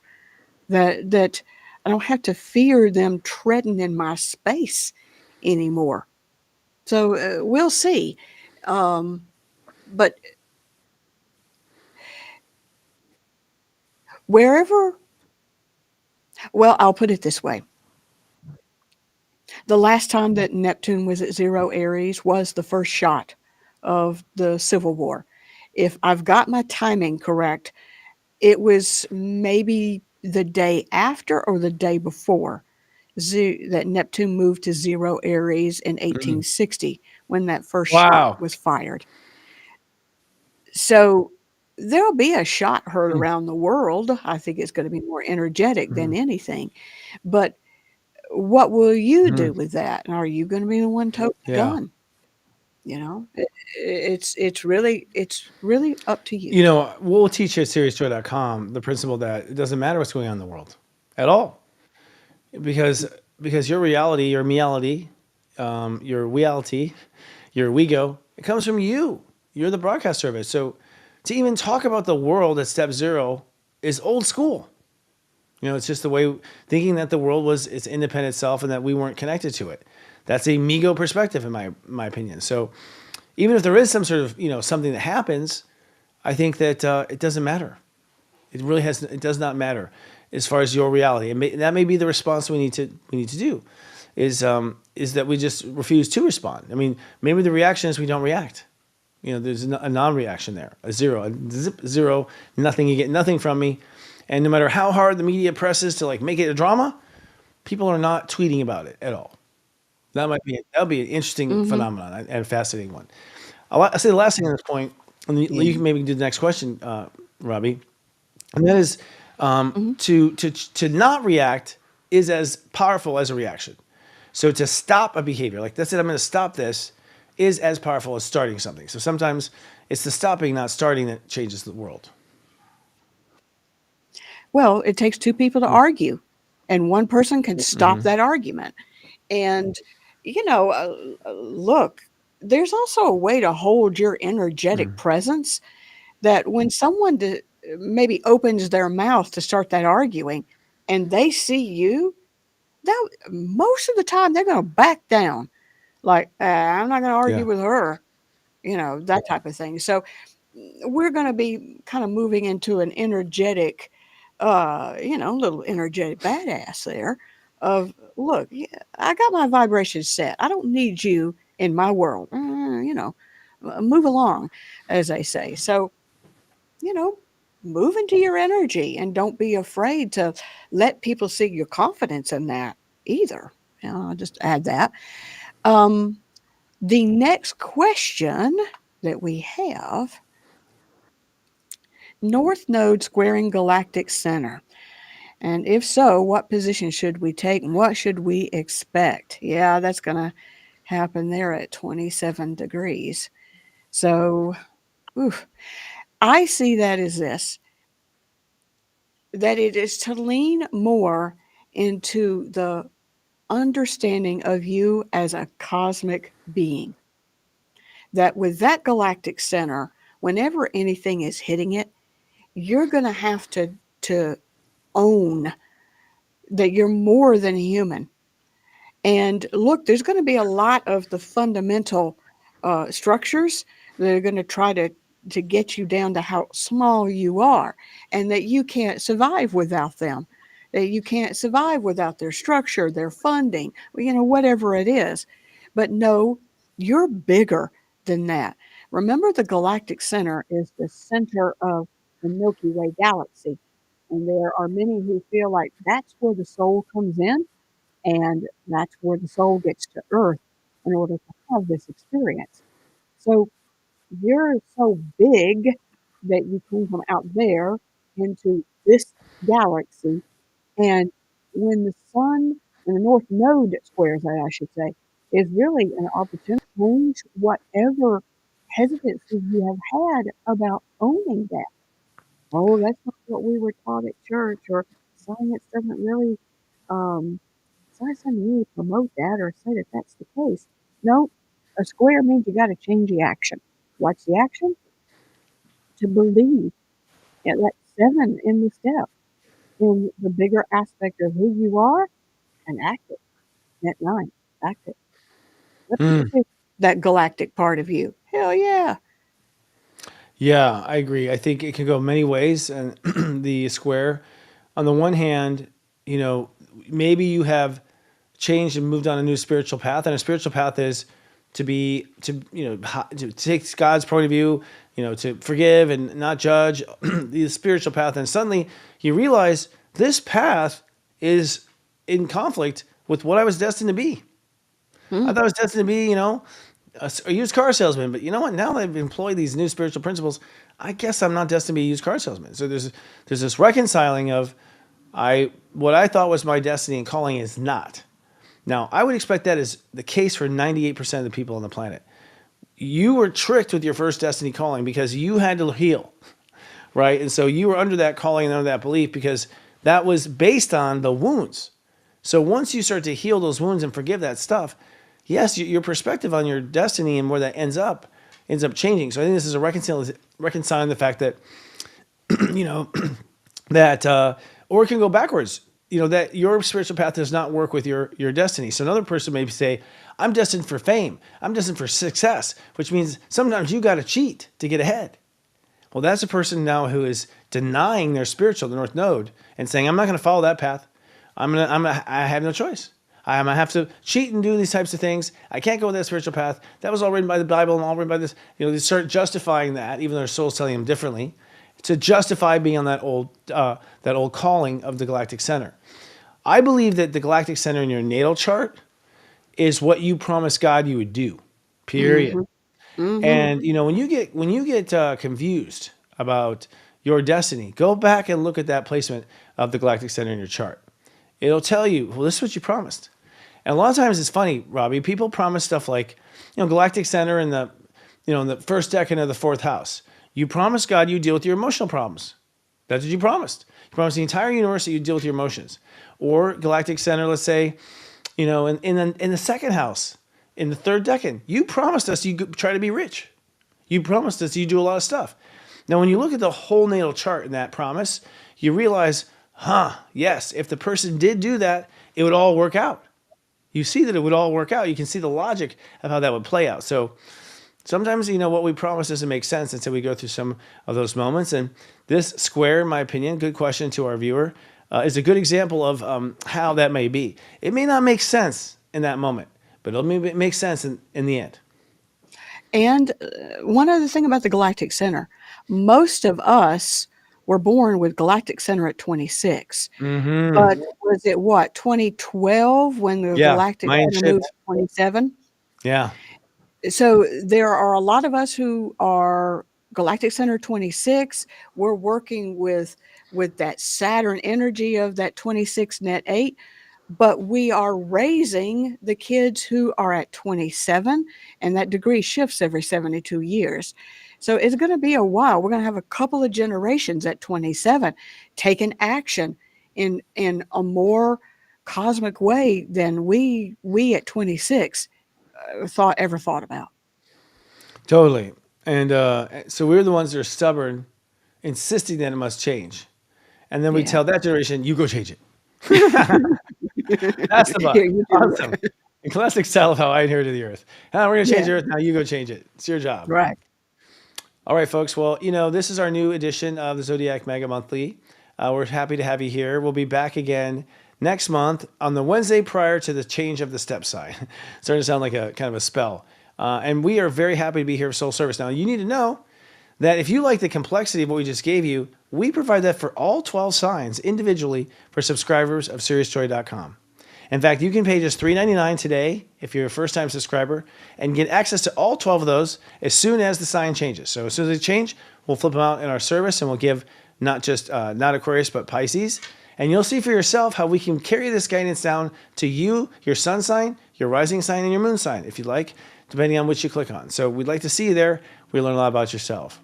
That I don't have to fear them treading in my space anymore. So we'll see. Um, but wherever, well, I'll put it this way. The last time that Neptune was at 0 Aries was the first shot of the Civil War. If I've got my timing correct, it was maybe the day after or the day before that Neptune moved to 0 Aries in Mm. 1860 when that first shot Wow. was fired. So there'll be a shot heard Mm. around the world. I think it's going to be more energetic than Mhm. anything. But what will you Mhm. do with that? And are you going to be the one toting the Yeah. gun? You know, it's really up to you. You know, we'll teach you at SeriousJoy.com the principle that it doesn't matter what's going on in the world at all, because your reality, your me-ality, your reality, your we-go, it comes from you. You're the broadcast service. So to even talk about the world at step zero is old school. You know, it's just the way thinking that the world was its independent self and that we weren't connected to it. That's a Migo perspective, in my opinion. So even if there is some sort of something that happens, I think that it doesn't matter. It really has. It does not matter as far as your reality. That may be the response we need to do, is that we just refuse to respond. I mean, maybe the reaction is we don't react. There's a non-reaction there, a zero, zero, nothing. You get nothing from me, and no matter how hard the media presses to like make it a drama, people are not tweeting about it at all. That'll be an interesting Mhm. phenomenon and a fascinating one. I'll say the last thing on this point, and you Yeah. can maybe do the next question, Robbie, and that is Mhm. to not react is as powerful as a reaction. So to stop a behavior, like that's it, I'm going to stop this, is as powerful as starting something. So sometimes it's the stopping, not starting, that changes the world. Well, it takes two people to argue, and one person can stop Mm-hmm. that argument. And, look, there's also a way to hold your energetic Mm-hmm. presence that when someone maybe opens their mouth to start that arguing and they see you, that most of the time they're going to back down. Like, I'm not going to argue Yeah. with her, that type of thing. So we're going to be kind of moving into an energetic, little energetic badass there of, look, yeah, I got my vibrations set. I don't need you in my world. Move along, as they say. So, you know, move into your energy and don't be afraid to let people see your confidence in that either. I'll just add that. Um, the next question that we have, North Node squaring galactic center. And if so, what position should we take and what should we expect? Yeah, that's going to happen there at 27 degrees. So, oof, I see that as this, that it is to lean more into the understanding of you as a cosmic being. That with that galactic center, whenever anything is hitting it, you're going to have to own that you're more than human. And look, there's going to be a lot of the fundamental structures that are going to try to get you down to how small you are, and that you can't survive without them. That you can't survive without their structure, their funding, whatever it is. But no, you're bigger than that. Remember, the galactic center is the center of the Milky Way galaxy. And there are many who feel like that's where the soul comes in and that's where the soul gets to earth in order to have this experience. So you're so big that you came from out there into this galaxy. And when the sun and the north node squares that, I should say, is really an opportunity to change whatever hesitancy you have had about owning that. Oh, that's not what we were taught at church, or science doesn't really um, science doesn't really promote that or say that that's the case. No, a square means you got to change the action. What's the action? To believe. Yeah, that's seven in the step, in the bigger aspect of who you are, and act it. At nine, act it. Let people Mm. see that galactic part of you. Hell yeah. Yeah, I agree. I think it can go many ways, and the square, on the one hand, you know, maybe you have changed and moved on a new spiritual path. And a spiritual path is to take God's point of view, to forgive and not judge, the spiritual path. And suddenly you realize this path is in conflict with what I was destined to be. I thought I was destined to be, a used car salesman. But you know what? Now that I've employed these new spiritual principles, I guess I'm not destined to be a used car salesman. So there's this reconciling of what I thought was my destiny and calling is not. Now, I would expect that is the case for 98% of the people on the planet. You were tricked with your first destiny calling because you had to heal, right? And so you were under that calling and under that belief because that was based on the wounds. So once you start to heal those wounds and forgive that stuff, yes, your perspective on your destiny and where that ends up changing. So I think this is a reconciling the fact that, or it can go backwards. That your spiritual path does not work with your destiny. So another person may say, I'm destined for fame. I'm destined for success, which means sometimes you got to cheat to get ahead. Well, that's a person now who is denying their spiritual, the North Node, and saying, I'm not going to follow that path. I have no choice. I'm going to have to cheat and do these types of things. I can't go with that spiritual path. That was all written by the Bible and all written by this. They start justifying that, even though their soul's telling them differently, to justify being on that old calling of the galactic center. I believe that the galactic center in your natal chart is what you promised God you would do, period. And when you get confused about your destiny, go back and look at that placement of the galactic center in your chart. It'll tell you, well, this is what you promised. And a lot of times it's funny, Robbie, people promise stuff like, galactic center in the first decan of the fourth house. You promised God you deal with your emotional problems. That's what you promised. You promised the entire universe that you deal with your emotions. Or galactic center, let's say, in the second house, in the third decan, you promised us you try to be rich. You promised us you do a lot of stuff. Now, when you look at the whole natal chart in that promise, you realize, yes, if the person did do that, it would all work out. You see that it would all work out. You can see the logic of how that would play out. So sometimes, what we promise doesn't make sense until we go through some of those moments. And this square, in my opinion, good question to our viewer, is a good example of how that may be. It may not make sense in that moment, but it'll make sense in the end. And one other thing about the galactic center, most of us were born with galactic center at 26. But was it 2012 when the galactic center moved to 27? Yeah. So there are a lot of us who are galactic center 26. We're working with that Saturn energy of that 26 net 8, but we are raising the kids who are at 27, and that degree shifts every 72 years. So it's going to be a while. We're going to have a couple of generations at 27 taking action in a more cosmic way than we at 26 ever thought about. Totally. And so we're the ones that are stubborn, insisting that it must change. And then we tell that generation, you go change it. That's the button. Awesome. In classic style of how I inherited the earth. We're going to change the earth. Now you go change it. It's your job. Right. All right, folks. Well, this is our new edition of the Zodiac Mega Monthly. We're happy to have you here. We'll be back again next month on the Wednesday prior to the change of the step sign. Starting to sound like a kind of a spell. And we are very happy to be here for Soul Service. Now, you need to know that if you like the complexity of what we just gave you, we provide that for all 12 signs individually for subscribers of SeriousJoy.com. In fact, you can pay just $3.99 today if you're a first-time subscriber and get access to all 12 of those as soon as the sign changes. So as soon as they change, we'll flip them out in our service and we'll give not just not Aquarius, but Pisces. And you'll see for yourself how we can carry this guidance down to you, your sun sign, your rising sign, and your moon sign, if you like, depending on which you click on. So we'd like to see you there. We learn a lot about yourself.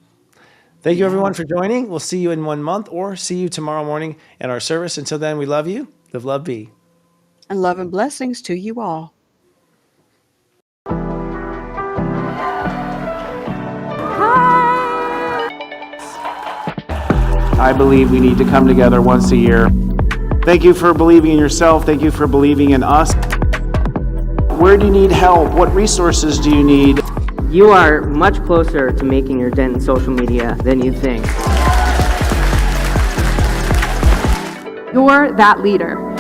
Thank you, everyone, for joining. We'll see you in 1 month or see you tomorrow morning in our service. Until then, we love you. Live, love, be. And love and blessings to you all. I believe we need to come together once a year. Thank you for believing in yourself. Thank you for believing in us. Where do you need help? What resources do you need? You are much closer to making your dent in social media than you think. You're that leader.